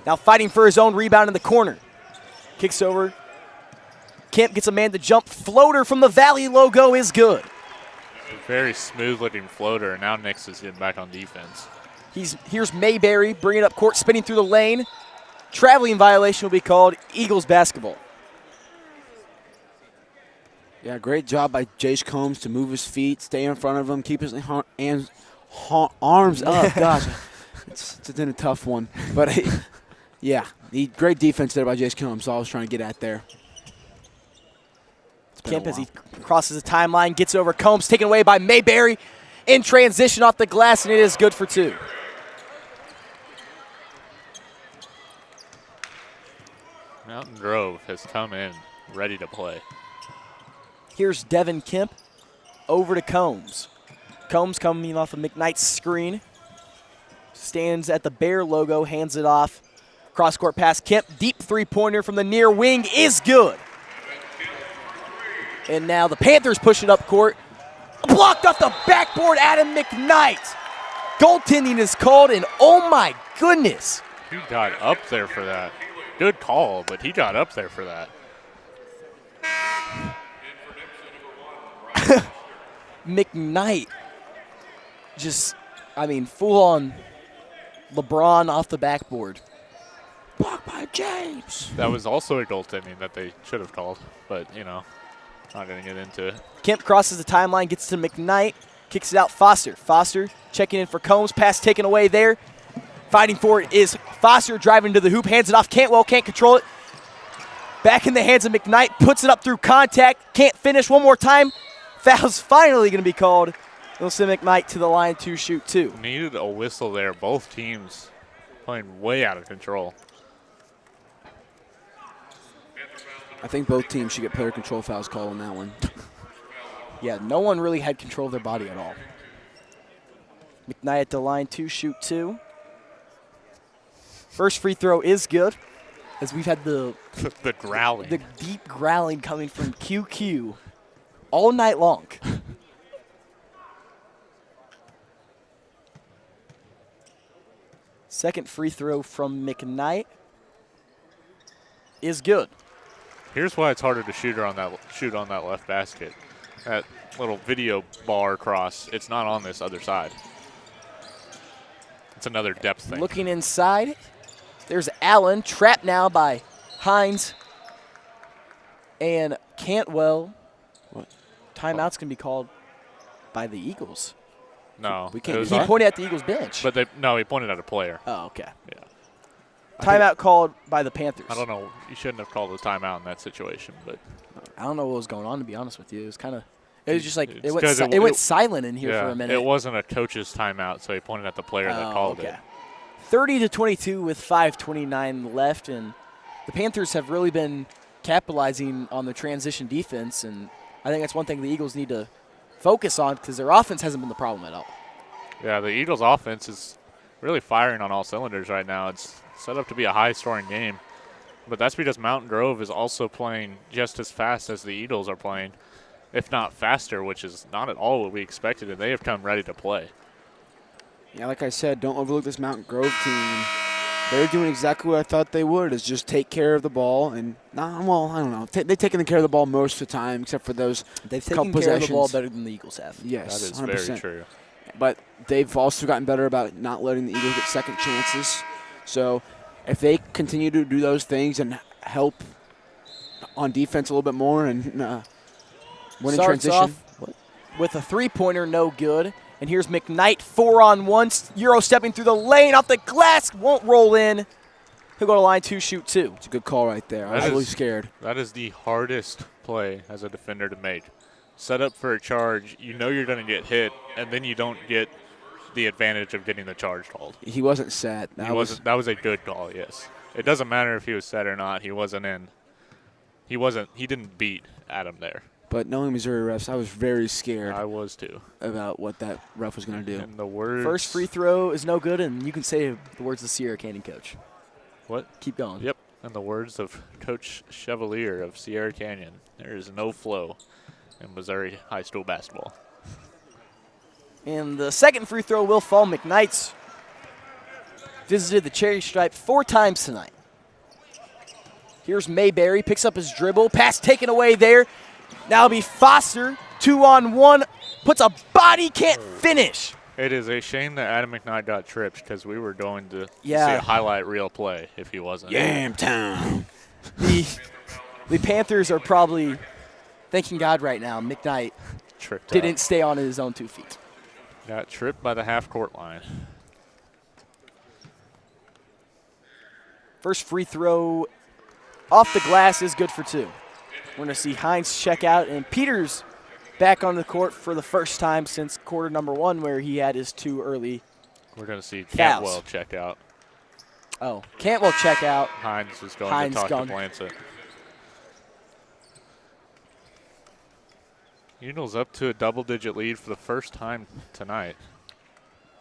A: Now fighting for his own rebound in the corner. Kicks over. Kemp gets a man to jump. Floater from the Valley logo is good.
C: Very smooth-looking floater, and now Nix is getting back on defense.
A: Here's Mayberry bringing up court, spinning through the lane. Traveling violation will be called. Eagles basketball.
B: Yeah, great job by Jace Combs to move his feet, stay in front of him, keep his arms up. Gosh, it's been a tough one. But, yeah, great defense there by Jace Combs. All I was trying to get at there.
A: Kemp, as he crosses the timeline, gets over Combs, taken away by Mayberry. In transition off the glass, and it is good for two.
C: Mountain Grove has come in ready to play.
A: Here's Devin Kemp over to Combs. Combs coming off of McKnight's screen. Stands at the Bear logo, hands it off. Cross-court pass, Kemp, deep three-pointer from the near wing is good. And now the Panthers push it up court. Blocked off the backboard, Adam McKnight. Goaltending is called, and oh my goodness.
C: He got up there for that. Good call, but he got up there for that.
A: McKnight just, I mean, full on LeBron off the backboard. Blocked by James.
C: That was also a goaltending that they should have called, but, you know, not going to get into it.
A: Kemp crosses the timeline, gets to McKnight, kicks it out Foster. Foster checking in for Combs, pass taken away there. Fighting for it is Foster, driving to the hoop, hands it off. Cantwell can't control it. Back in the hands of McKnight, puts it up through contact, can't finish one more time. Foul's finally going to be called. They'll send McKnight to the line to shoot two.
C: Needed a whistle there. Both teams playing way out of control.
B: I think both teams should get player control fouls called on that one.
A: Yeah, no one really had control of their body at all. McKnight at the line to shoot two. First free throw is good, as we've had the
C: growling.
A: The deep growling coming from QQ all night long. Second free throw from McKnight is good.
C: Here's why it's harder to shoot on that left basket. That little video bar cross, it's not on this other side. It's another depth thing.
A: Looking inside, there's Allen, trapped now by Hines and Cantwell.
B: What?
A: Timeout's going to be called by the Eagles.
C: No.
B: We can't.
A: He pointed at the Eagles bench.
C: But he pointed at a player.
A: Oh, okay.
C: Yeah.
A: Timeout called by the Panthers.
C: I don't know. You shouldn't have called a timeout in that situation, but
A: I don't know what was going on, to be honest with you. It was kind of, it was just like,
C: It's
A: it went silent in here
C: yeah,
A: for a minute.
C: it wasn't a coach's timeout, so he pointed at the player that called it.
A: 30-22 with 5:29 left, and the Panthers have really been capitalizing on the transition defense, and I think that's one thing the Eagles need to focus on because their offense hasn't been the problem at all.
C: Yeah, the Eagles' offense is really firing on all cylinders right now. It's set up to be a high-scoring game. But that's because Mountain Grove is also playing just as fast as the Eagles are playing, if not faster, which is not at all what we expected, and they have come ready to play.
B: Yeah, like I said, don't overlook this Mountain Grove team. They're doing exactly what I thought they would, is just take care of the ball. And, well, I don't know. They've taken care of the ball most of the time, except for those
A: They've
B: couple
A: taken care of the ball
B: possessions.
A: better than the Eagles have.
B: Yes,
C: That is
B: 100%.
C: very true.
B: But they've also gotten better about not letting the Eagles get second chances. So if they continue to do those things and help on defense a little bit more and win in
A: Starts
B: transition.
A: off with a three-pointer, no good. And here's McKnight, 4-on-1, Euro stepping through the lane, off the glass, won't roll in. He'll go to line 2, shoot 2.
B: It's a good call right there. I was really scared.
C: That is the hardest play as a defender to make. Set up for a charge, you know you're going to get hit, and then you don't get the advantage of getting the charge called.
B: He wasn't set.
C: That was a good call, yes. It doesn't matter if he was set or not. He wasn't in. He didn't beat Adam there.
B: But knowing Missouri refs, I was very scared
C: I was too.
B: about what that ref was going to do.
C: And the words.
A: First free throw is no good, and you can say the words of the Sierra Canyon coach.
C: What?
A: Keep going.
C: Yep. And the words of Coach Chevalier of Sierra Canyon. There is no flow in Missouri high school basketball.
A: And the second free throw will fall. McKnight's visited the cherry stripe 4 times tonight. Here's Mayberry, picks up his dribble, pass taken away there. Now it'll be Foster, 2-on-1, puts a body, can't finish.
C: It is a shame that Adam McKnight got tripped because we were going to see
A: Yeah.
C: a highlight reel play if he wasn't.
B: Yam town.
A: The Panthers are probably thanking God right now. McKnight
C: Tripped
A: didn't
C: out.
A: stay on his own 2 feet.
C: Got tripped by the half-court line.
A: First free throw off the glass is good for 2. We're going to see Hines check out, and Peters back on the court for the first time since quarter number 1 where he had his 2 early.
C: We're going to see
A: Fouls.
C: Cantwell check out.
A: Oh, Cantwell check out.
C: Hines is going
A: Hines
C: to talk
A: gone.
C: to Blancett. Eagles up to a double-digit lead for the first time tonight.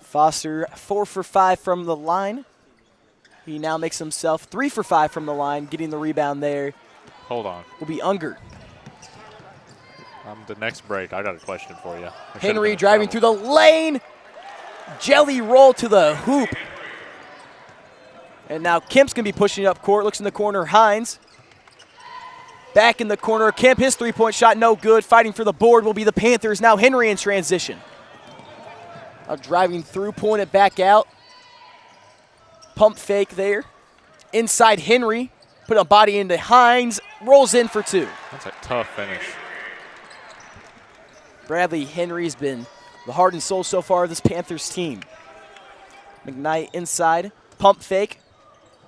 A: Foster 4 for 5 from the line. He now makes himself 3 for 5 from the line, getting the rebound there.
C: Hold on.
A: Will be Unger.
C: The next break, I got a question for you.
A: Henry driving through the lane. Jelly roll to the hoop. And now Kemp's going to be pushing up court. Looks in the corner. Hines. Back in the corner. Kemp, his three-point shot, no good. Fighting for the board will be the Panthers. Now Henry in transition. Now driving through, pulling it back out. Pump fake there. Inside Henry. Put a body into Hines. Rolls in for 2.
C: That's a tough finish.
A: Bradley Henry's been the heart and soul so far of this Panthers team. McKnight inside. Pump fake.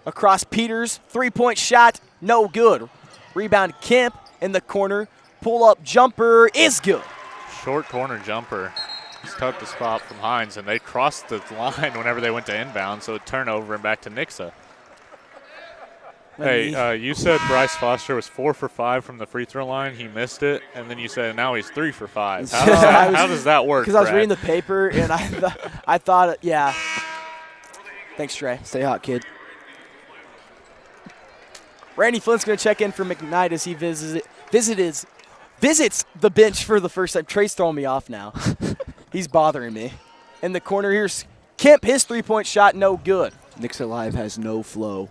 A: Across Peters. Three-point shot. No good. Rebound Kemp in the corner. Pull-up jumper is good.
C: Short corner jumper. It's tough to spot from Hines, and they crossed the line whenever they went to inbound, so a turnover and back to Nixa. Hey, you said Bryce Foster was 4 for 5 from the free throw line. He missed it, and then you said now he's 3 for 5. How does that work,
A: Because I was
C: Brad?
A: reading the paper, and I thought, yeah. Thanks, Trey.
B: Stay hot, kid.
A: Randy Flint's going to check in for McKnight as he visits the bench for the first time. Trey's throwing me off now. He's bothering me. In the corner, here's Kemp. His three-point shot, no good.
B: Nixa Live has no flow.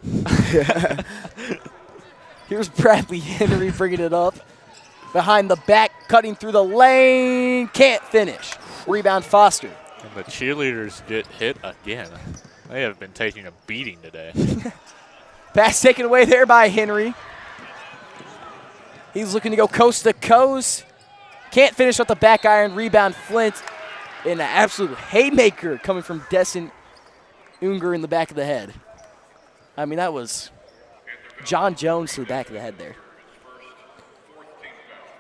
A: Here's Bradley Henry bringing it up. Behind the back, cutting through the lane. Can't finish. Rebound Foster.
C: And the cheerleaders get hit again. They have been taking a beating today.
A: Pass taken away there by Henry. He's looking to go coast to coast. Can't finish with the back iron. Rebound Flint. An absolute haymaker coming from Destin Unger in the back of the head. I mean, that was John Jones to the back of the head there.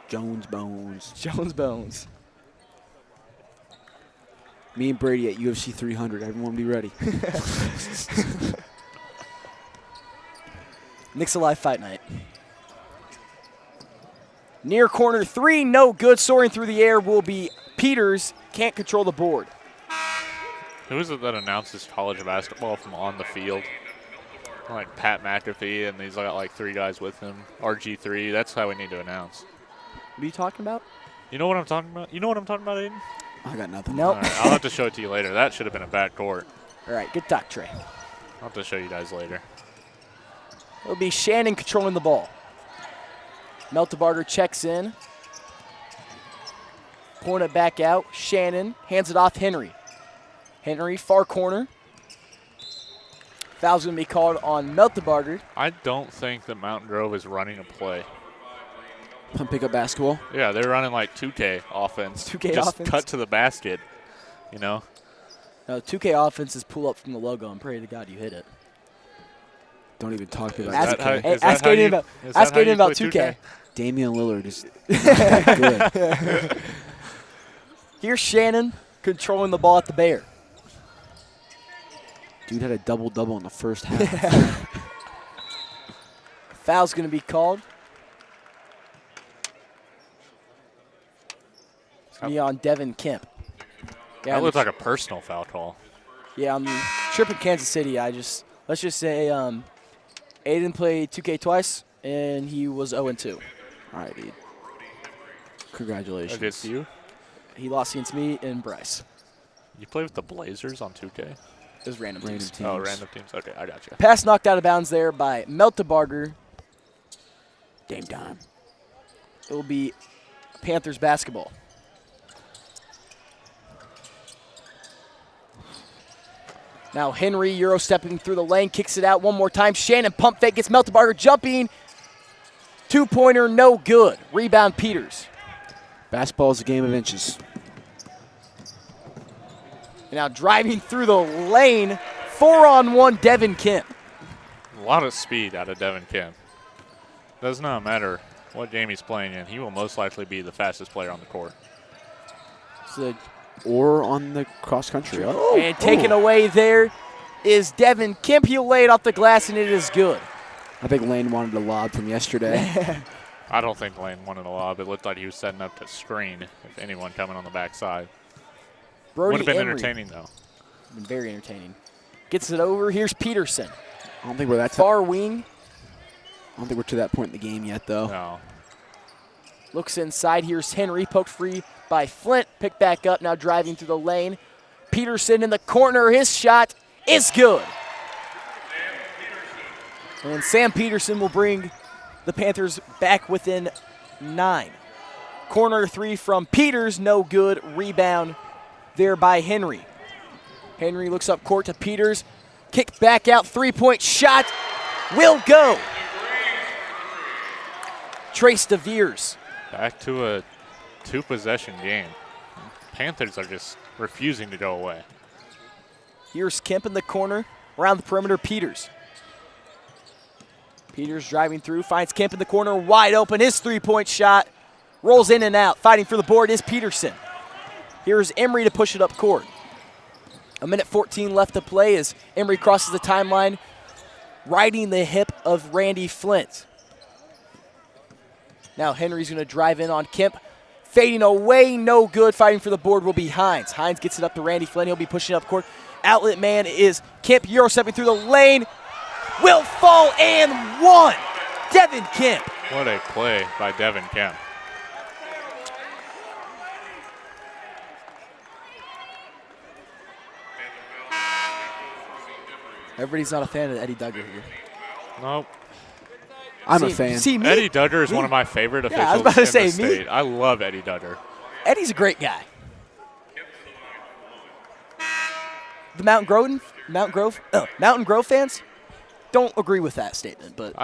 B: Jones Bones.
A: Jones Bones.
B: Me and Brady at UFC 300. Everyone be ready.
A: Nixa Live Fight Night. Near corner 3, no good. Soaring through the air will be Peters. Can't control the board.
C: Who is it that announces college basketball from on the field? like Pat McAfee, and he's got like 3 guys with him. RG3. That's how we need to announce.
A: What are you talking about?
C: You know what I'm talking about? You know what I'm talking about, Aiden?
B: I got nothing.
A: Nope.
C: All right, I'll have to show it to you later. That should have been a back court.
A: All right, good talk, Trey.
C: I'll have to show you guys later.
A: It'll be Shannon controlling the ball. Meltebarger checks in. Pulling it back out. Shannon hands it off Henry. Henry, far corner. Foul's going to be called on Meltebarger.
C: I don't think that Mountain Grove is running a play.
B: Pick up basketball.
C: Yeah, they're running like 2K offense.
A: 2K
C: Just
A: offense.
C: cut to the basket, you know?
A: No, 2K offense is pull up from the logo. I'm praying to God you hit it.
B: Don't even talk to me
C: Is
B: about
C: that how-
B: 2K.
A: Hey,
C: is that
A: ask
C: how
A: Aiden
C: you-
A: about,
C: is that
A: ask
C: how you
A: Aiden about
C: play
A: 2K.
B: Damian Lillard is good.
A: Here's Shannon controlling the ball at the Bear.
B: Dude had a double-double in the first half.
A: Foul's going to be called. It's going to be on Devin Kemp. Yeah,
C: That looked like a personal foul call.
A: Yeah, on the trip in Kansas City, let's just say Aiden played 2K twice, and he was 0-2.
B: All right, dude. Congratulations.
C: Against you?
A: He lost against me and Bryce.
C: You play with the Blazers on 2K?
A: It was random
B: Random
A: teams.
B: teams.
C: Oh, random teams. Okay, I got you.
A: Pass knocked out of bounds there by Meltebarger.
B: Game time.
A: It will be Panthers basketball. Now Henry Euro stepping through the lane, kicks it out one more time. Shannon pump fake, gets Meltebarger jumping. 2-pointer, no good. Rebound Peters.
B: Basketball is a game of inches.
A: And now driving through the lane, 4-on-1 Devin Kemp.
C: A lot of speed out of Devin Kemp. Does not matter what game he's playing in. He will most likely be the fastest player on the court.
A: So,
B: Or on the cross country.
A: and taken away there is Devin Kemp. He'll lay it off the glass, and it is good.
B: I think Lane wanted a lob from yesterday.
C: I don't think Lane wanted a lob. It looked like he was setting up to screen if anyone coming on the backside.
A: Brody
C: Would have been
A: Emery.
C: entertaining, though.
A: Been very entertaining. Gets it over. Here's Peterson.
B: I don't think we're that
A: Far wing.
B: I don't think we're to that point in the game yet, though.
C: No.
A: Looks inside. Here's Henry. Poked free by Flint. Picked back up. Now driving through the lane. Peterson in the corner. His shot is good. And Sam Peterson will bring the Panthers back within 9. Corner 3 from Peters. No good. Rebound there by Henry. Henry looks up court to Peters. Kick back out. 3-point shot. Will go. Trace DeVeers.
C: Back to a 2-possession game. Panthers are just refusing to go away.
A: Here's Kemp in the corner. Around the perimeter, Peters. Peters driving through, finds Kemp in the corner, wide open. His 3-point shot rolls in and out. Fighting for the board is Peterson. Here's Emery to push it up court. 1:14 left to play as Emery crosses the timeline, riding the hip of Randy Flint. Now Henry's going to drive in on Kemp. Fading away, no good. Fighting for the board will be Hines. Hines gets it up to Randy Flint. He'll be pushing up court. Outlet man is Kemp. Euro stepping through the lane. Will fall and one. Devin Kemp.
C: What a play by Devin Kemp.
A: Everybody's not a fan of Eddie Duggar here.
C: Nope.
B: I'm a fan.
A: See me?
C: Eddie Duggar is one of my favorite officials
A: I was about to
C: in
A: say,
C: the
A: me?
C: state. I love Eddie Duggar.
A: Eddie's a great guy. The Mountain Grove fans don't agree with that statement, but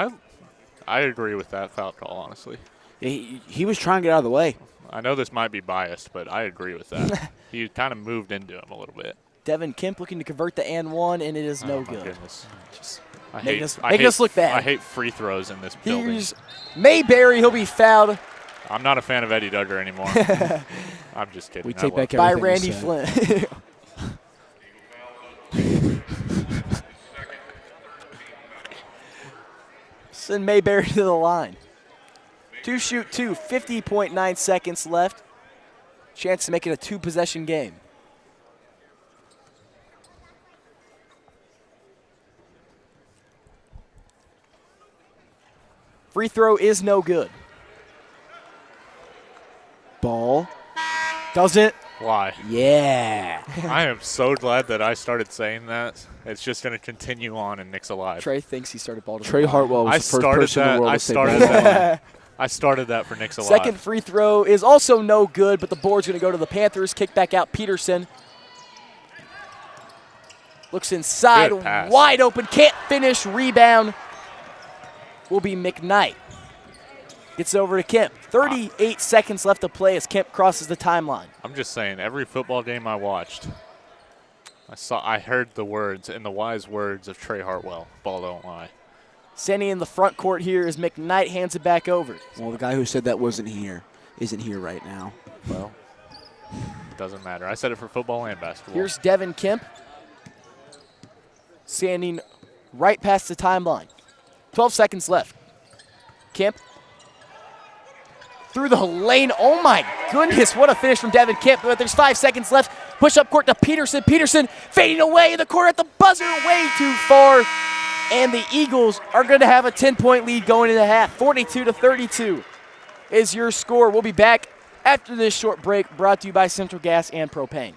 C: I agree with that foul call, honestly.
B: He was trying to get out of the way.
C: I know this might be biased, but I agree with that. He kind of moved into him a little bit.
A: Devin Kemp looking to convert the and one, and it is no
C: Oh, my
A: good.
C: goodness.
A: Just
C: I
A: making
C: hate,
A: making us look bad.
C: I hate free throws in this building.
A: Here's Mayberry. He'll be fouled
C: I'm not a fan of Eddie Duggar anymore. I'm just kidding.
B: We
C: I
B: take
C: love
B: back
C: him.
A: by
B: everything we
A: Randy
B: said.
A: Flint. Send Mayberry to the line. 2-shoot-2, 50.9 seconds left. Chance to make it a 2-possession game. Free throw is no good.
B: Ball.
A: Doesn't.
C: Why?
B: Yeah.
C: I am so glad that I started saying that. It's just going to continue on in Nixa Live.
A: Trey thinks he started ball.
B: Trey Hartwell was
C: I
B: the first
C: started
B: person in the
C: that.
B: world
C: I
B: to say
C: started
B: ball.
C: that. I started that for Nixa Live.
A: Second free throw is also no good, but the board's going to go to the Panthers. Kick back out Peterson. Looks inside,
C: Good pass.
A: wide open, can't finish. Rebound will be McKnight. Gets over to Kemp. 38 seconds left to play as Kemp crosses the timeline.
C: I'm just saying, every football game I watched, I heard the words and the wise words of Trey Hartwell. Ball don't lie.
A: Standing in the front court here as McKnight hands it back over.
B: Well, the guy who said that isn't here right now.
C: Well, it doesn't matter. I said it for football and basketball.
A: Here's Devin Kemp. Standing right past the timeline. 12 seconds left. Kemp through the lane. Oh my goodness, what a finish from Devin Kemp. But there's 5 seconds left. Push up court to Peterson. Peterson fading away in the corner at the buzzer, way too far. And the Eagles are going to have a 10-point lead going into half. 42-32 is your score. We'll be back after this short break, brought to you by Central Gas and Propane.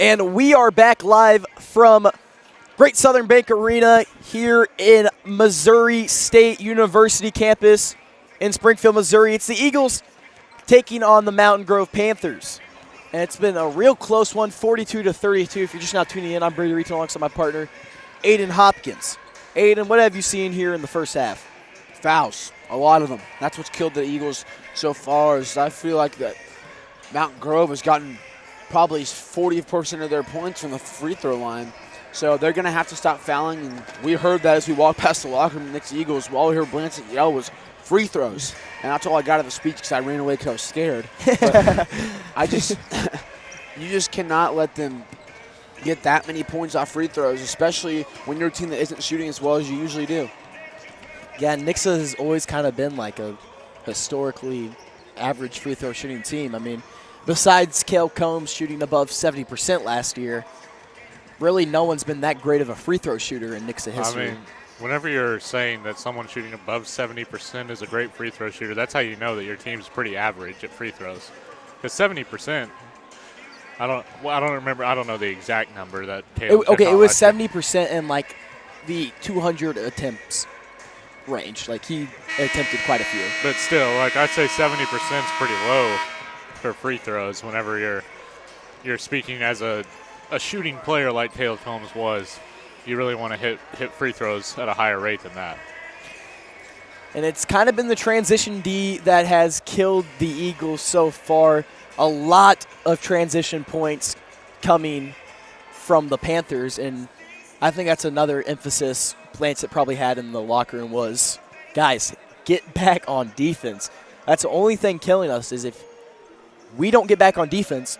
A: And we are back live from Great Southern Bank Arena here in Missouri State University campus in Springfield, Missouri. It's the Eagles taking on the Mountain Grove Panthers. And it's been a real close one, 42-32. If you're just now tuning in, I'm Brady Reaton alongside my partner, Aiden Hopkins. Aiden, what have you seen here in the first half?
B: Fouls, a lot of them. That's what's killed the Eagles so far. Is I feel like that Mountain Grove has gotten probably 40% of their points from the free throw line. So they're going to have to stop fouling. And we heard that as we walked past the locker room next to Eagles. All we heard Blanchett yell was free throws. And that's all I got of the speech because I ran away because I was scared. But you just cannot let them get that many points off free throws, especially when you're a team that isn't shooting as well as you usually do.
A: Yeah, Nixa has always kind of been like a historically average free throw shooting team. I mean, besides Cale Combs shooting above 70% last year, really no one's been that great of a free throw shooter in Nixa history.
C: I mean, whenever you're saying that someone shooting above 70% is a great free throw shooter, that's how you know that your team's pretty average at free throws. Because 70%, I don't know the exact number that Caleb
A: it was 70% in like the 200 attempts range. Like he attempted quite a few.
C: But still, like I'd say 70% is pretty low for free throws whenever you're speaking as a shooting player like Caleb Combs was. You really want to hit free throws at a higher rate than that.
A: And it's kind of been the transition D that has killed the Eagles so far. A lot of transition points coming from the Panthers, and I think that's another emphasis Blanchett probably had in the locker room was, guys, get back on defense. That's the only thing killing us is if we don't get back on defense,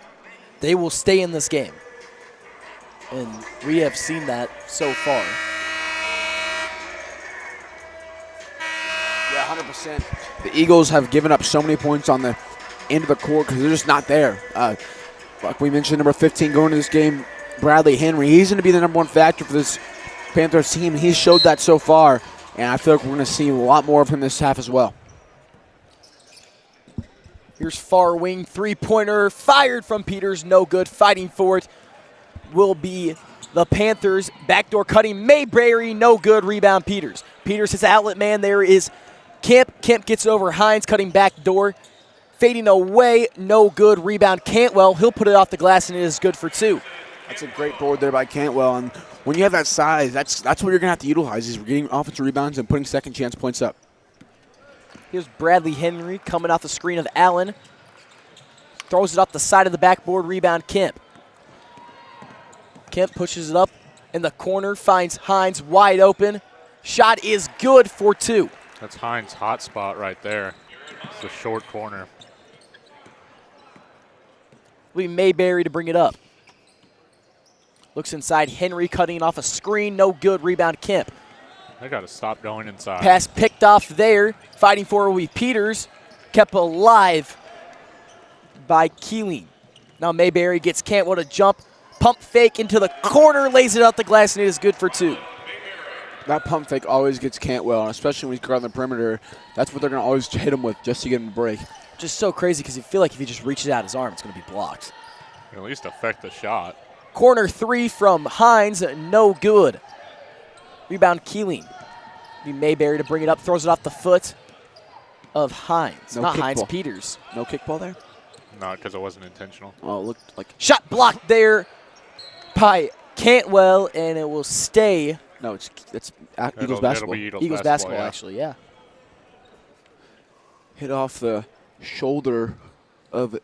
A: they will stay in this game. And we have seen that so far.
B: Yeah, 100%. The Eagles have given up so many points on the end of the court because they're just not there. Like we mentioned, number 15 going into this game, Bradley Henry. He's going to be the number one factor for this Panthers team. He's showed that so far, and I feel like we're going to see a lot more of him this half as well.
A: Here's far wing three-pointer fired from Peters. No good. Fighting for it will be the Panthers. Backdoor cutting Mayberry. No good. Rebound Peters. Peters his outlet man. There is Kemp. Kemp gets it over Hines. Cutting back door. Fading away. No good. Rebound Cantwell. He'll put it off the glass, and it is good for two.
B: That's a great board there by Cantwell. And when you have that size, that's what you're going to have to utilize is getting offensive rebounds and putting second chance points up.
A: Here's Bradley Henry coming off the screen of Allen. Throws it off the side of the backboard. Rebound Kemp. Kemp pushes it up in the corner. Finds Hines wide open. Shot is good for two.
C: That's Hines' hot spot right there. It's the short corner.
A: Will be Mayberry to bring it up. Looks inside. Henry cutting off a screen. No good. Rebound Kemp.
C: They got to stop going inside.
A: Pass picked off there. Fighting for it will be Peters. Kept alive by Keeling. Now Mayberry gets Cantwell to jump. Pump fake into the corner. Lays it out the glass, and it is good for two.
B: That pump fake always gets Cantwell, especially when he's guarding the perimeter. That's what they're going to always hit him with just to get him a break.
A: Just so crazy because you feel like if he just reaches out his arm, it's going to be blocked.
C: At least affect the shot.
A: Corner three from Hines, no good. Rebound Keeling. Be Mayberry to bring it up, throws it off the foot of Hines.
B: No
A: Not Hines,
B: ball.
A: Peters.
B: No kickball there?
C: Not because it wasn't intentional.
B: Oh, it looked like.
A: Shot blocked there by Cantwell, and it will stay.
B: No, it's Eagles basketball.
C: It'll be
A: Eagles basketball,
C: yeah.
A: actually, yeah.
B: Hit off the shoulder of,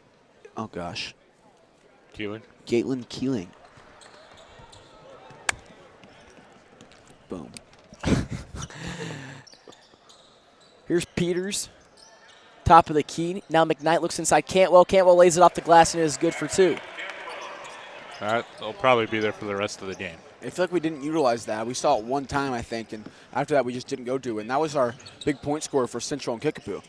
B: oh gosh,
C: Keeling.
B: Galen Keeling. Boom.
A: Here's Peters. Top of the key. Now McKnight looks inside Cantwell. Cantwell lays it off the glass, and it is good for two.
C: That'll probably be there for the rest of the game.
B: I feel like we didn't utilize that. We saw it one time, I think, and after that we just didn't go to it. And that was our big point scorer for Central and Kickapoo.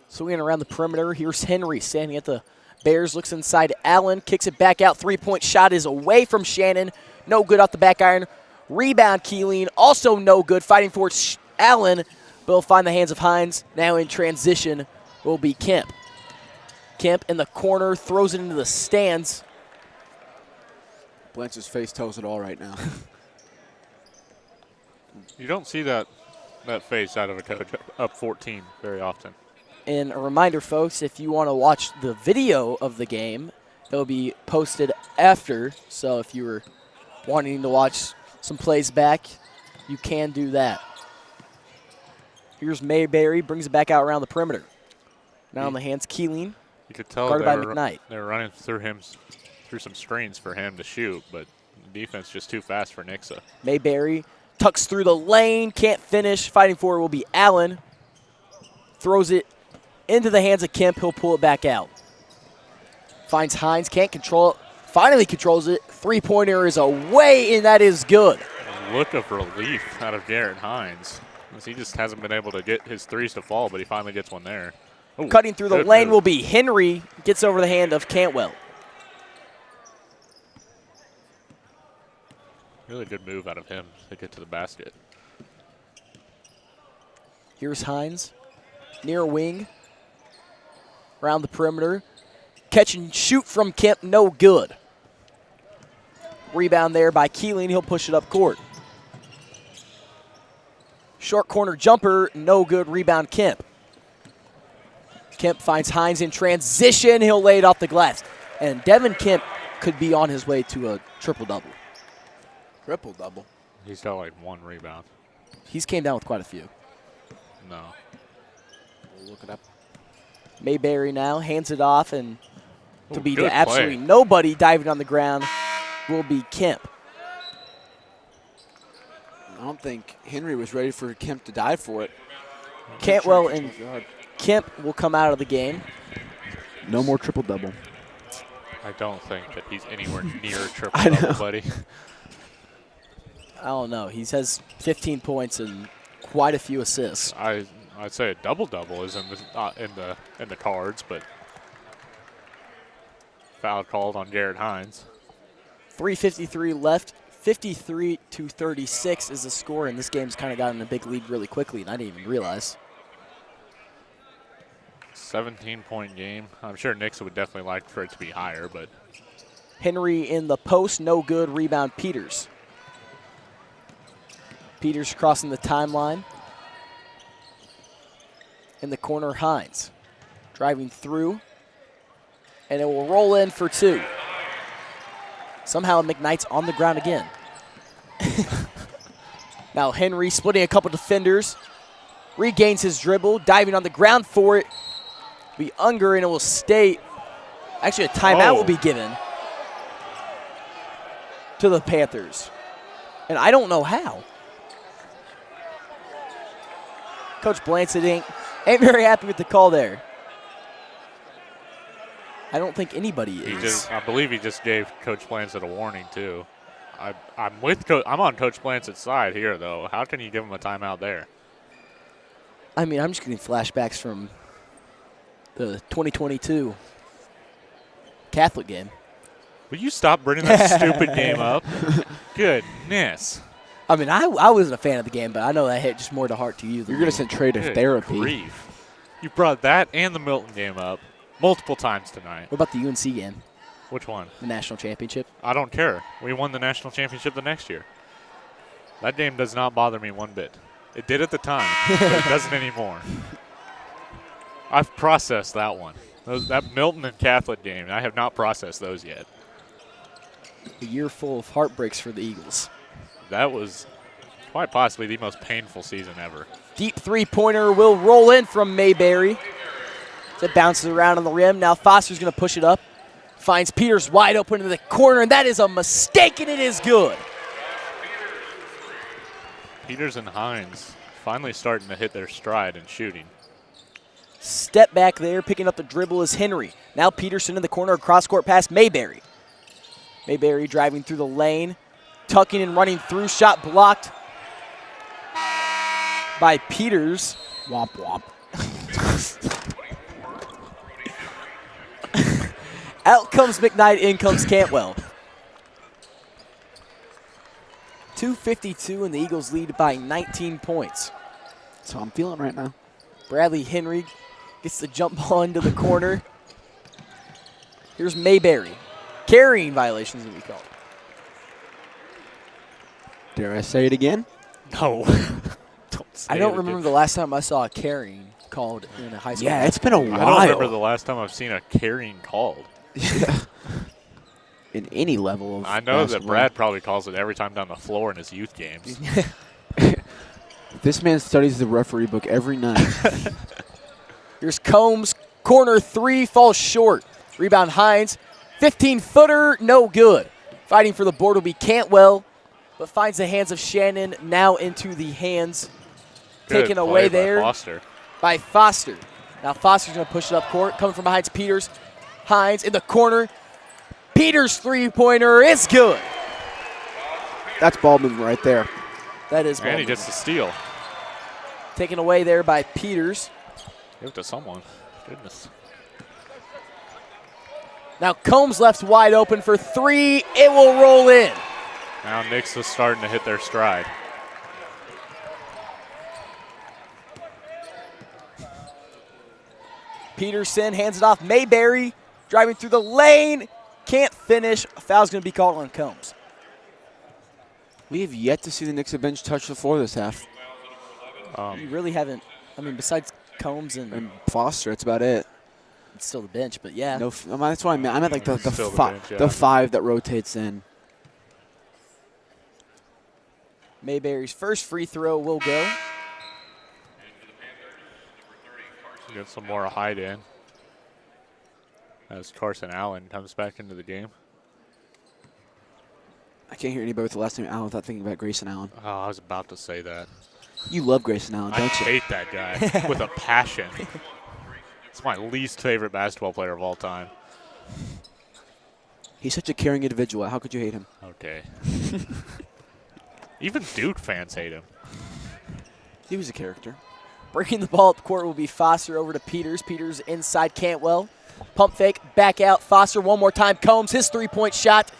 A: Swinging around the perimeter. Here's Henry standing at the Bears. Looks inside Allen. Kicks it back out. Three-point shot is away from Shannon. No good off the back iron. Rebound Keeling. Also no good. Fighting for it, Allen. But will find the hands of Hines. Now in transition will be Kemp. Kemp in the corner. Throws it into the stands.
B: Blance's face tells it all right now.
C: You don't see that face out of a coach up 14 very often.
A: And a reminder, folks, if you want to watch the video of the game, it'll be posted after. So if you were wanting to watch some plays back, you can do that. Here's Mayberry, brings it back out around the perimeter. Now on the hands, Keeling.
C: You could tell
A: guarded by McKnight.
C: they were running through some screens for him to shoot, but the defense just too fast for Nixa.
A: Mayberry tucks through the lane, can't finish. Fighting for it will be Allen. Throws it into the hands of Kemp. He'll pull it back out. Finds Hines, can't control it. Finally controls it. Three-pointer is away, and that is good.
C: A look of relief out of Garrett Hines. He just hasn't been able to get his threes to fall, but he finally gets one there. Ooh,
A: cutting through the lane will be Henry. Gets over the hand of Cantwell.
C: Really good move out of him to get to the basket.
A: Here's Hines. Near wing. Around the perimeter. Catch and shoot from Kemp, no good. Rebound there by Keeling. He'll push it up court. Short corner jumper, no good. Rebound Kemp. Kemp finds Hines in transition. He'll lay it off the glass. And Devin Kemp could be on his way to a triple-double.
B: Triple-double.
C: He's got like one rebound.
A: He's came down with quite a few.
C: No.
B: We'll look it up.
A: Mayberry now hands it off, and to be
C: good
A: to absolutely
C: play.
A: nobody diving on the ground will be Kemp.
B: I don't think Henry was ready for Kemp to dive for it.
A: Cantwell and Kemp will come out of the game.
B: No more triple-double.
C: I don't think that he's anywhere near a triple-double, buddy.
A: I don't know. He has 15 points and quite a few assists.
C: I'd say a double-double is in the cards, but foul called on Garrett Hines.
A: 3:53 left. 53-36 is the score, and this game's kind of gotten a big lead really quickly, and I didn't even realize.
C: 17-point game. I'm sure Nixa would definitely like for it to be higher, but
A: Henry in the post, no good. Rebound Peters. Peters crossing the timeline. In the corner, Hines. Driving through, and it will roll in for two. Somehow McKnight's on the ground again. Now Henry splitting a couple defenders. Regains his dribble, diving on the ground for it. Be Unger, and it will stay. Actually, a timeout will be given to the Panthers. And I don't know how. Coach Blancett ain't very happy with the call there. I don't think anybody is.
C: I believe he just gave Coach Blancett a warning too. I'm on Coach Blancett's side here though. How can you give him a timeout there?
A: I mean, I'm just getting flashbacks from the 2022 Catholic game.
C: Will you stop bringing that stupid game up? Goodness.
A: I mean, I wasn't a fan of the game, but I know that hit just more to heart to you.
B: You're going to send Trey to
C: Good
B: therapy.
C: Grief. You brought that and the Milton game up multiple times tonight.
A: What about the UNC game?
C: Which one?
A: The national championship?
C: I don't care. We won the national championship the next year. That game does not bother me one bit. It did at the time, but it doesn't anymore. I've processed that one. That Milton and Catholic game, I have not processed those yet.
A: A year full of heartbreaks for the Eagles.
C: That was quite possibly the most painful season ever.
A: Deep three-pointer will roll in from Mayberry. It bounces around on the rim. Now Foster's going to push it up. Finds Peters wide open in the corner, and that is a mistake, and it is good.
C: Peters and Hines finally starting to hit their stride in shooting.
A: Step back there, picking up the dribble is Henry. Now Peterson in the corner, cross-court pass, Mayberry. Mayberry driving through the lane, tucking and running through, shot blocked by Peters.
B: Womp womp.
A: Out comes McKnight, in comes Cantwell. 2:52, and the Eagles lead by 19 points.
B: That's how I'm feeling right now.
A: Bradley Henry gets the jump ball into the corner. Here's Mayberry. Carrying violations, as we call it.
B: Dare I say it again?
C: No. Don't say
A: I don't
C: it
A: remember
C: again.
A: the last time I saw a carrying called in a high school.
B: Yeah, it's been a while.
C: I don't remember the last time I've seen a carrying called.
B: In any level of
C: I know that
B: basketball.
C: Brad probably calls it every time down the floor in his youth games.
B: This man studies the referee book every night.
A: Here's Combs. Corner three falls short. Rebound Hines. 15-footer, no good. Fighting for the board will be Cantwell, but finds the hands of Shannon, now into the hands.
C: Good
A: Taken
C: play
A: away
C: by
A: there
C: Foster.
A: by Foster. Now Foster's going to push it up court. Coming from behind Peters. Hines in the corner. Peters' three-pointer is good.
B: That's ball movement right there.
A: That is
C: And he
A: ball
C: gets the steal.
A: taken away there by Peters.
C: Give it to someone. Goodness.
A: Now Combs left wide open for three. It will roll in.
C: Now Nixa's starting to hit their stride.
A: Peterson hands it off. Mayberry driving through the lane. Can't finish. A foul's going to be called on Combs.
B: We have yet to see the Nixa bench touch the floor this half.
A: You really haven't. I mean, besides Combs and
B: Foster, that's about it.
A: it's still the bench, but yeah.
B: No, that's what I meant. I meant like the
C: Still the bench, yeah.
B: the five that rotates in.
A: Mayberry's first free throw will go.
C: Get some more hide in as Carson Allen comes back into the game.
B: I can't hear anybody with the last name Allen without thinking about Grayson Allen.
C: Oh, I was about to say that.
B: You love Grayson Allen,
C: I
B: don't you?
C: hate that guy with a passion. It's my least favorite basketball player of all time.
B: He's such a caring individual. How could you hate him?
C: Okay. Even Duke fans hate him.
B: He was a character.
A: Bringing the ball up court will be Foster over to Peters. Peters inside Cantwell. Pump fake, back out. Foster one more time. Combs, his three-point shot.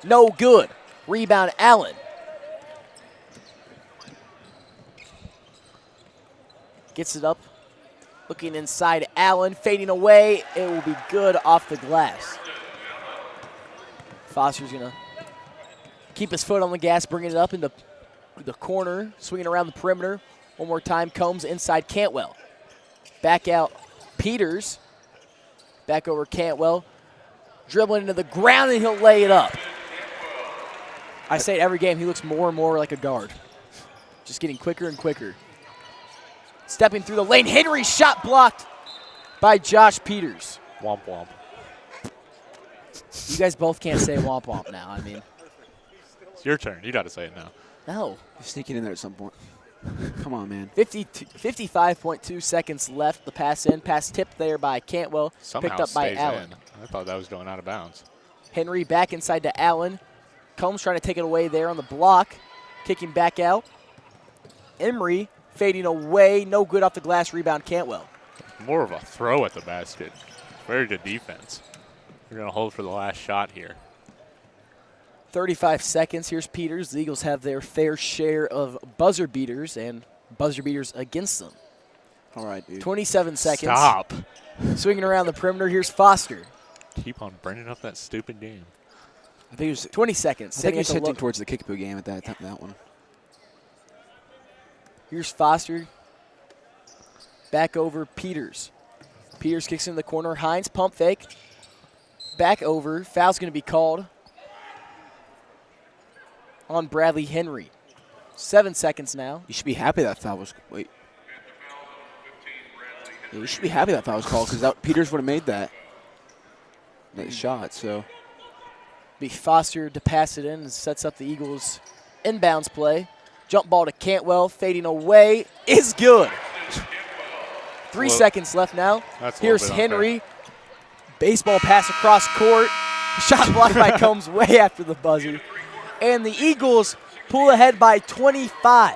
A: No good. Rebound, Allen. Gets it up. Looking inside, Allen fading away. It will be good off the glass. Foster's going to keep his foot on the gas, bringing it up into the corner, swinging around the perimeter. One more time, Combs inside Cantwell. Back out, Peters. Back over Cantwell. Dribbling into the ground, and he'll lay it up. I say it every game, he looks more and more like a guard. Just getting quicker and quicker. Stepping through the lane, Henry shot blocked by Josh Peters.
C: Womp womp.
A: You guys both can't say womp womp now. I mean,
C: It's your turn. You got to say it now.
A: no.
B: He's sneaking in there at some point. Come on, man.
A: 55.2 seconds left. The pass in. Pass tipped there by Cantwell.
C: Somehow
A: picked up by
C: stays
A: Allen.
C: in. I thought that was going out of bounds.
A: Henry back inside to Allen. Combs trying to take it away there on the block. Kicking back out. Emery fading away. No good off the glass. Rebound Cantwell.
C: More of a throw at the basket. Very good defense. We're going to hold for the last shot here.
A: 35 seconds. Here's Peters. The Eagles have their fair share of buzzer beaters and buzzer beaters against them.
B: All right, dude.
A: 27 seconds.
C: Stop.
A: Swinging around the perimeter. Here's Foster.
C: Keep on bringing up that stupid game.
B: I think he was,
A: 20 seconds.
B: I think
A: Setting
B: he was
A: at the
B: hinting
A: look.
B: towards the kickapoo game at that one.
A: Here's Foster. Back over Peters. Peters kicks in the corner. Hines pump fake. Back over. Foul's going to be called on Bradley Henry. 7 seconds now.
B: You should be happy that foul was. Wait. Yeah, you should be happy that foul was called because Peters would have made that shot. So
A: Be Foster to pass it in and sets up the Eagles' inbounds play. Jump ball to Cantwell, fading away, is good. 3
C: Whoa.
A: seconds left now.
C: That's a
A: Here's
C: little bit unfair.
A: Henry. Baseball pass across court. Shot blocked by Combs way after the buzzer. And the Eagles pull ahead by 25.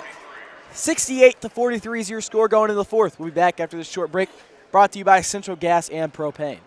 A: 68-43 is your score going into the fourth. We'll be back after this short break. Brought to you by Central Gas and Propane.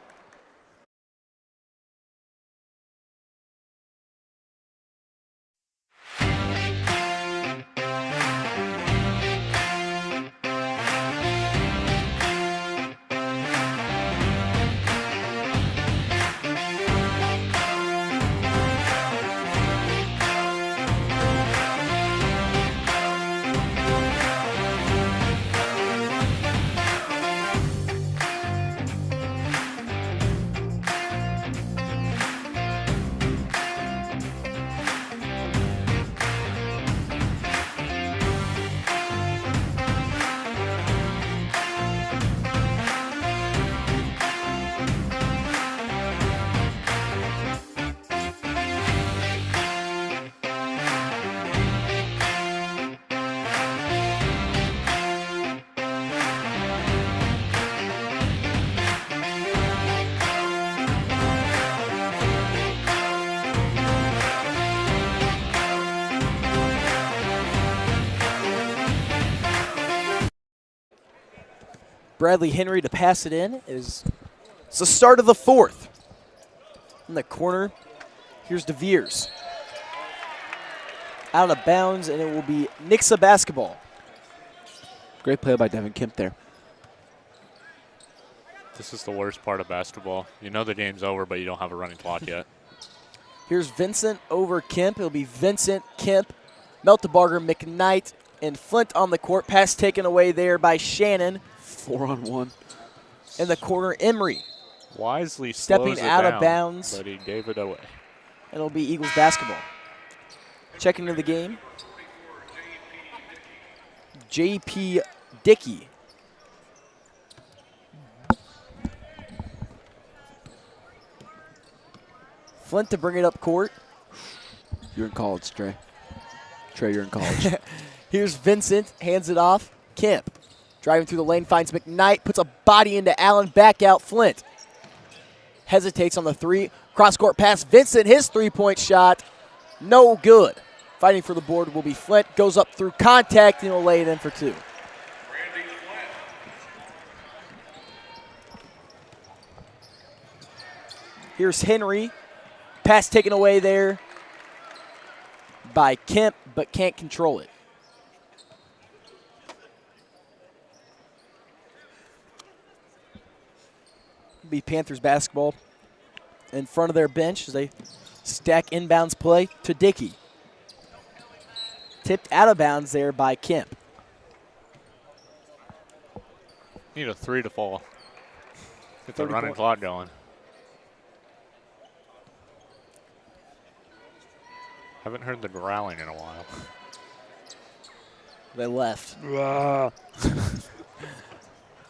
A: Bradley Henry to pass it in. It's the start of the fourth. In the corner, here's DeVeers. Out of bounds, and it will be Nixa basketball.
B: Great play by Devin Kemp there.
C: This is the worst part of basketball. You know the game's over, but you don't have a running clock yet.
A: Here's Vincent over Kemp. It'll be Vincent, Kemp, Meltebarger, McKnight, and Flint on the court. Pass taken away there by Shannon.
B: 4-on-1.
A: In the corner, Emery.
C: Wisely
A: Stepping
C: slows it
A: out
C: down,
A: of bounds.
C: but he gave it away.
A: And it'll be Eagles basketball. Checking into the game, J.P. Dickey. Flint to bring it up court.
B: You're in college, Trey. Trey, you're in college.
A: Here's Vincent, hands it off. Kemp driving through the lane, finds McKnight, puts a body into Allen, back out Flint. Hesitates on the three. Cross-court pass, Vincent, his three-point shot, no good. Fighting for the board will be Flint. Goes up through contact, and he'll lay it in for two. Here's Henry. Pass taken away there by Kemp, but can't control it. Be Panthers basketball in front of their bench as they stack inbounds play to Dickey. Tipped out of bounds there by Kemp.
C: Need a 3 to fall. Get the running clock going. Haven't heard the growling in a while.
A: They left.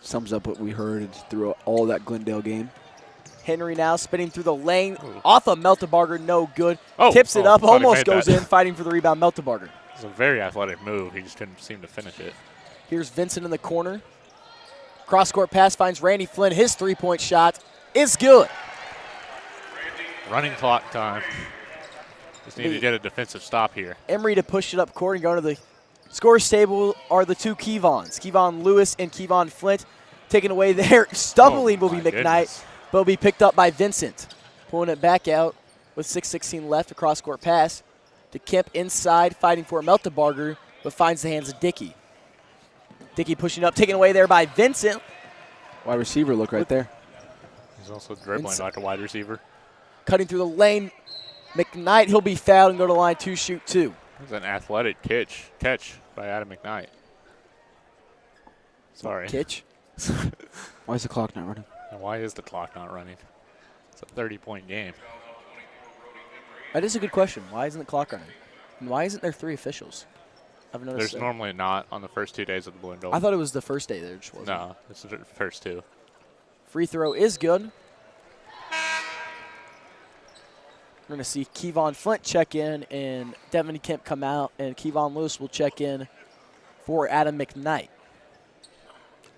B: Sums up what we heard through all that Glendale game.
A: Henry now spinning through the lane. Off of Meltebarger, no good.
C: Oh,
A: Tips it up,
C: thought he
A: almost
C: made
A: goes
C: that.
A: in, fighting for the rebound, Meltebarger.
C: It's a very athletic move. He just couldn't seem to finish it.
A: Here's Vincent in the corner. Cross-court pass finds Randy Flynn. His three-point shot is good.
C: Running clock time. Just need to get a defensive stop here.
A: Emery to push it up court and go to the scores table are the two Kevons. Kevon Lewis and Kevon Flint. Taken away there. Stumbling will be
C: my
A: McKnight,
C: goodness.
A: but will be picked up by Vincent. Pulling it back out with 6:16 left. A cross-court pass to Kemp inside, fighting for Meltebarger, but finds the hands of Dickey. Dickey pushing up, taken away there by Vincent.
B: Wide receiver look right there.
C: He's also dribbling like a wide receiver.
A: Cutting through the lane. McKnight, he'll be fouled and go to line two, shoot two.
C: It's an athletic catch by Adam McKnight. Sorry.
A: Kitch.
B: Why is the clock not running?
C: And why is the clock not running? It's a 30-point game.
A: That is a good question. Why isn't the clock running? And why isn't there three officials? I've noticed.
C: There's normally not on the first 2 days of the Blue and Gold.
A: I thought it was the first day there just wasn't.
C: No, it's the first two.
A: Free throw is good. We're going to see Kevon Flint check in and Devin Kemp come out, and Kevon Lewis will check in for Adam McKnight.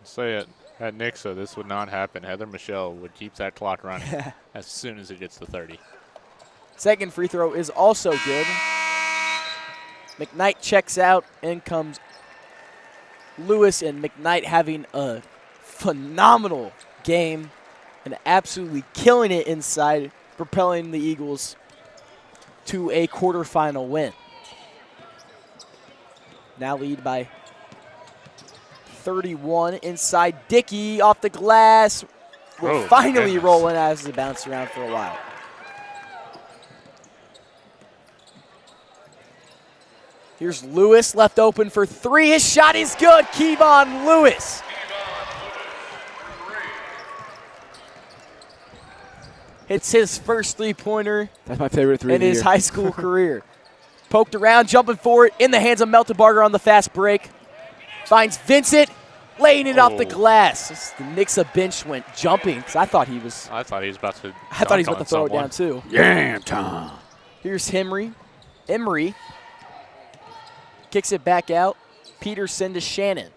C: Say it. At Nixa, this would not happen. Heather Michelle would keep that clock running as soon as it gets to 30.
A: Second free throw is also good. McKnight checks out, in comes Lewis, and McKnight having a phenomenal game and absolutely killing it inside, propelling the Eagles to a quarterfinal win. Now lead by 31 inside. Dickey off the glass. Will
C: Oh,
A: finally
C: goodness.
A: roll in as it bounced around for a while. Here's Lewis left open for three. His shot is good. Kevon Lewis. Hits his first three-pointer
B: That's my favorite three
A: in
B: of the
A: his
B: year.
A: high school career. Poked around, jumping for it, in the hands of Meltebarger on the fast break. Finds Vincent, laying it off the
C: Oh.
A: glass. The Nixa bench went jumping because I thought he was
C: I thought he was about to.
A: about to
C: dunk
A: throw
C: on
A: it down
C: someone.
A: too.
B: Yeah, Tom.
A: Here's Emery. Kicks it back out. Peterson to Shannon.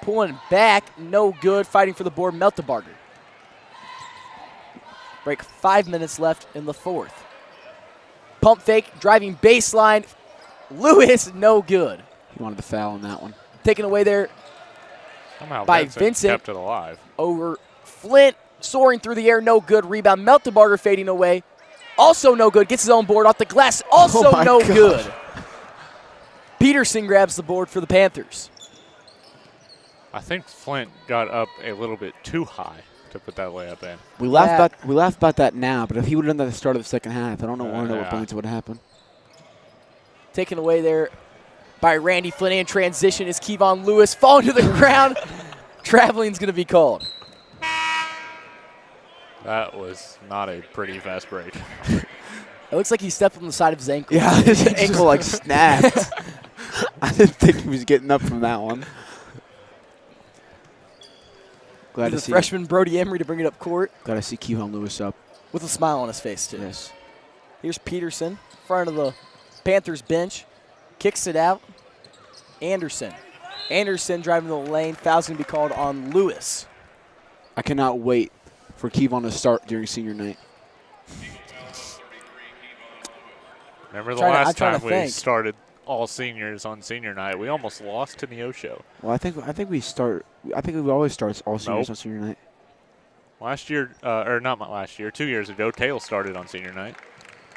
A: Pulling back, no good. Fighting for the board, Meltebarger. Break 5 minutes left in the fourth. Pump fake, driving baseline. Lewis, no good.
B: He wanted the foul on that one.
A: Taken away there
C: Somehow
A: by Vincent.
C: kept it alive.
A: Over Flint, soaring through the air, no good. Rebound, Meltebarger fading away. Also no good. Gets his own board off the glass. Also no good. Peterson grabs the board for the Panthers.
C: I think Flint got up a little bit too high to put that layup in.
B: We laugh about that now, but if he would have done that at the start of the second half, I don't know what points would have happened.
A: Taken away there by Randy Flint in transition is Kevon Lewis falling to the ground. Traveling's going to be called.
C: That was not a pretty fast break.
A: It looks like he stepped on the side of his ankle.
B: Yeah, his ankle like snapped. I didn't think he was getting up from that one. Glad to see
A: freshman Brody Emery to bring it up court.
B: Glad to see Kevon Lewis up.
A: With a smile on his face, too.
B: Yes.
A: Here's Peterson, in front of the Panthers bench. Kicks it out. Anderson. Anderson driving the lane. Foul's going to be called on Lewis.
B: I cannot wait for Kevon to start during senior night.
C: Remember the last time we started all seniors on senior night? We almost lost to Neosho.
B: Well, I think we always start all seniors on senior night.
C: Last year, or not last year, 2 years ago, Tail started on senior night,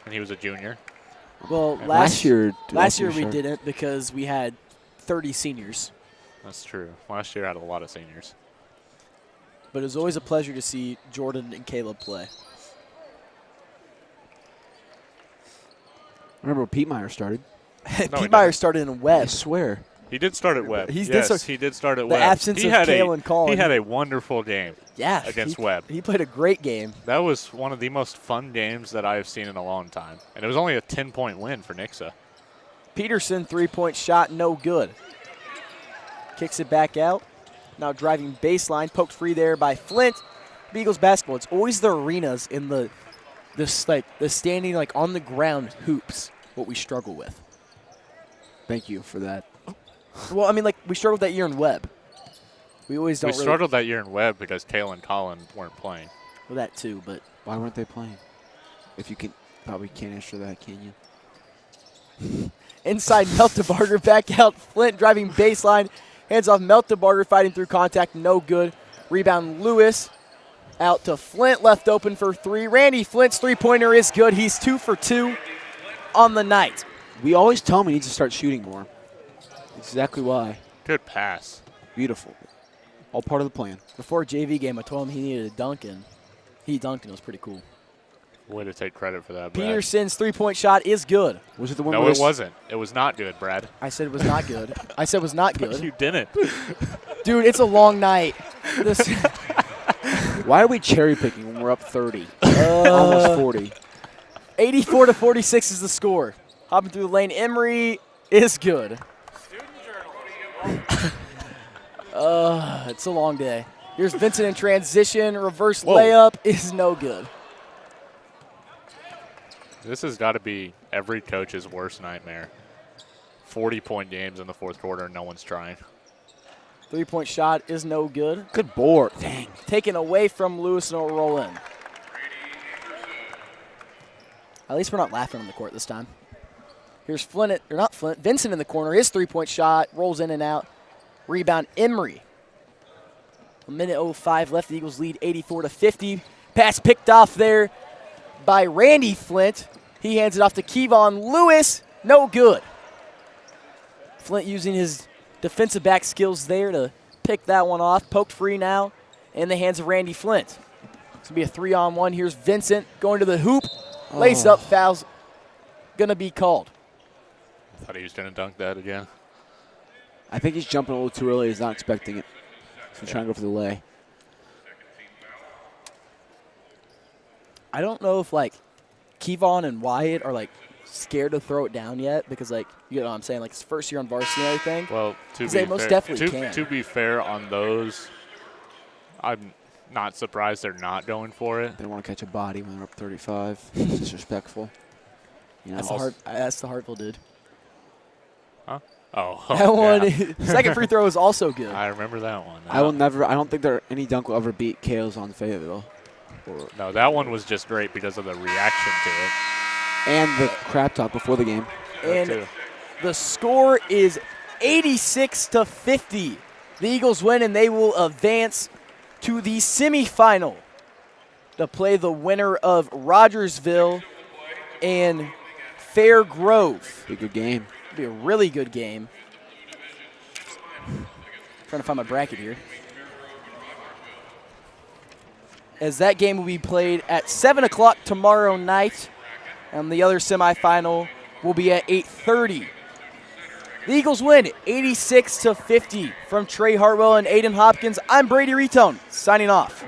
C: and he was a junior.
A: Well,
B: last year
A: we didn't because we had 30 seniors.
C: That's true. Last year had a lot of seniors.
A: But it was always a pleasure to see Jordan and Caleb play.
B: Remember when Pete Meyer started?
A: Pete Meyer started in Webb.
B: I swear.
C: He did start at Webb. He did start at Webb.
A: The absence of Kalen Collin.
C: He had a wonderful game against Webb.
A: He played a great game.
C: That was one of the most fun games that I have seen in a long time. And it was only a 10-point win for Nixa.
A: Peterson, three-point shot, no good. Kicks it back out. Now driving baseline, poked free there by Flint. Eagles basketball. It's always the arenas in the standing on the ground hoops what we struggle with.
B: Thank you for that.
A: Well, I mean, we struggled that year in Webb. We always don't.
C: We struggled that year in Webb because Taylor and Collin weren't playing.
A: Well, that too, but
B: why weren't they playing? If you can, probably can't answer that, can you?
A: Inside Meltebarger, back out. Flint driving baseline. Hands off Meltebarger, fighting through contact, no good. Rebound Lewis. Out to Flint, left open for three. Randy Flint's three-pointer is good. He's 2 for 2 on the night.
B: We always tell him he needs to start shooting more. Exactly why.
C: Good pass.
B: Beautiful. All part of the plan.
A: Before JV game, I told him he needed a dunk, and he dunked, and it was pretty cool.
C: Way to take credit for that, Brad.
A: Peterson's three-point shot is good.
B: Was it the one?
C: No, it wasn't. It was not good, Brad.
A: I said it was not good. I said it was not good.
C: You didn't.
A: Dude, it's a long night.
B: Why are we cherry picking when we're up 30? Almost 40.
A: 84 to 46 is the score. Hopping through the lane. Emery is good. It's a long day. Here's Vincent in transition. Reverse layup is no good.
C: This has got to be every coach's worst nightmare. 40-point games in the fourth quarter and no one's trying.
A: Three-point shot is no good.
B: Good board. Dang.
A: Taken away from Lewis, and it'll roll in. At least we're not laughing on the court this time. Here's Vincent in the corner. His three-point shot rolls in and out. Rebound, Emery. 1:05 left. The Eagles lead 84 to 50. Pass picked off there by Randy Flint. He hands it off to Kevon Lewis. No good. Flint using his defensive back skills there to pick that one off. Poked free now in the hands of Randy Flint. It's going to be a 3-on-1. Here's Vincent going to the hoop. Lace up foul's going to be called.
C: I thought he was going to dunk that again.
B: I think he's jumping a little too early. He's not expecting it. So he's trying to go for the lay.
A: I don't know if, Kevon and Wyatt are, scared to throw it down yet because, you know what I'm saying? It's first year on varsity and everything.
C: Well,
A: they most definitely can.
C: To be fair on those, I'm not surprised they're not going for it.
B: They don't want to catch a body when they're up 35. It's disrespectful. You know?
A: That's the Hartville dude.
C: Huh? Oh,
A: that one. Second free throw is also good.
C: I remember that one.
B: I don't think any dunk will ever beat Kale's on Fayetteville.
C: No, that one was just great because of the reaction to it.
B: And the crap talk before the game.
A: And the score is 86 to 50. The Eagles win, and they will advance to the semifinal to play the winner of Rogersville and Fair Grove.
B: Be a good game.
A: It'll be a really good game. Trying to find my bracket here. As that game will be played at 7 o'clock tomorrow night, and the other semifinal will be at 8:30. The Eagles win 86-50 from Trey Hartwell and Aiden Hopkins. I'm Brady Retone, signing off.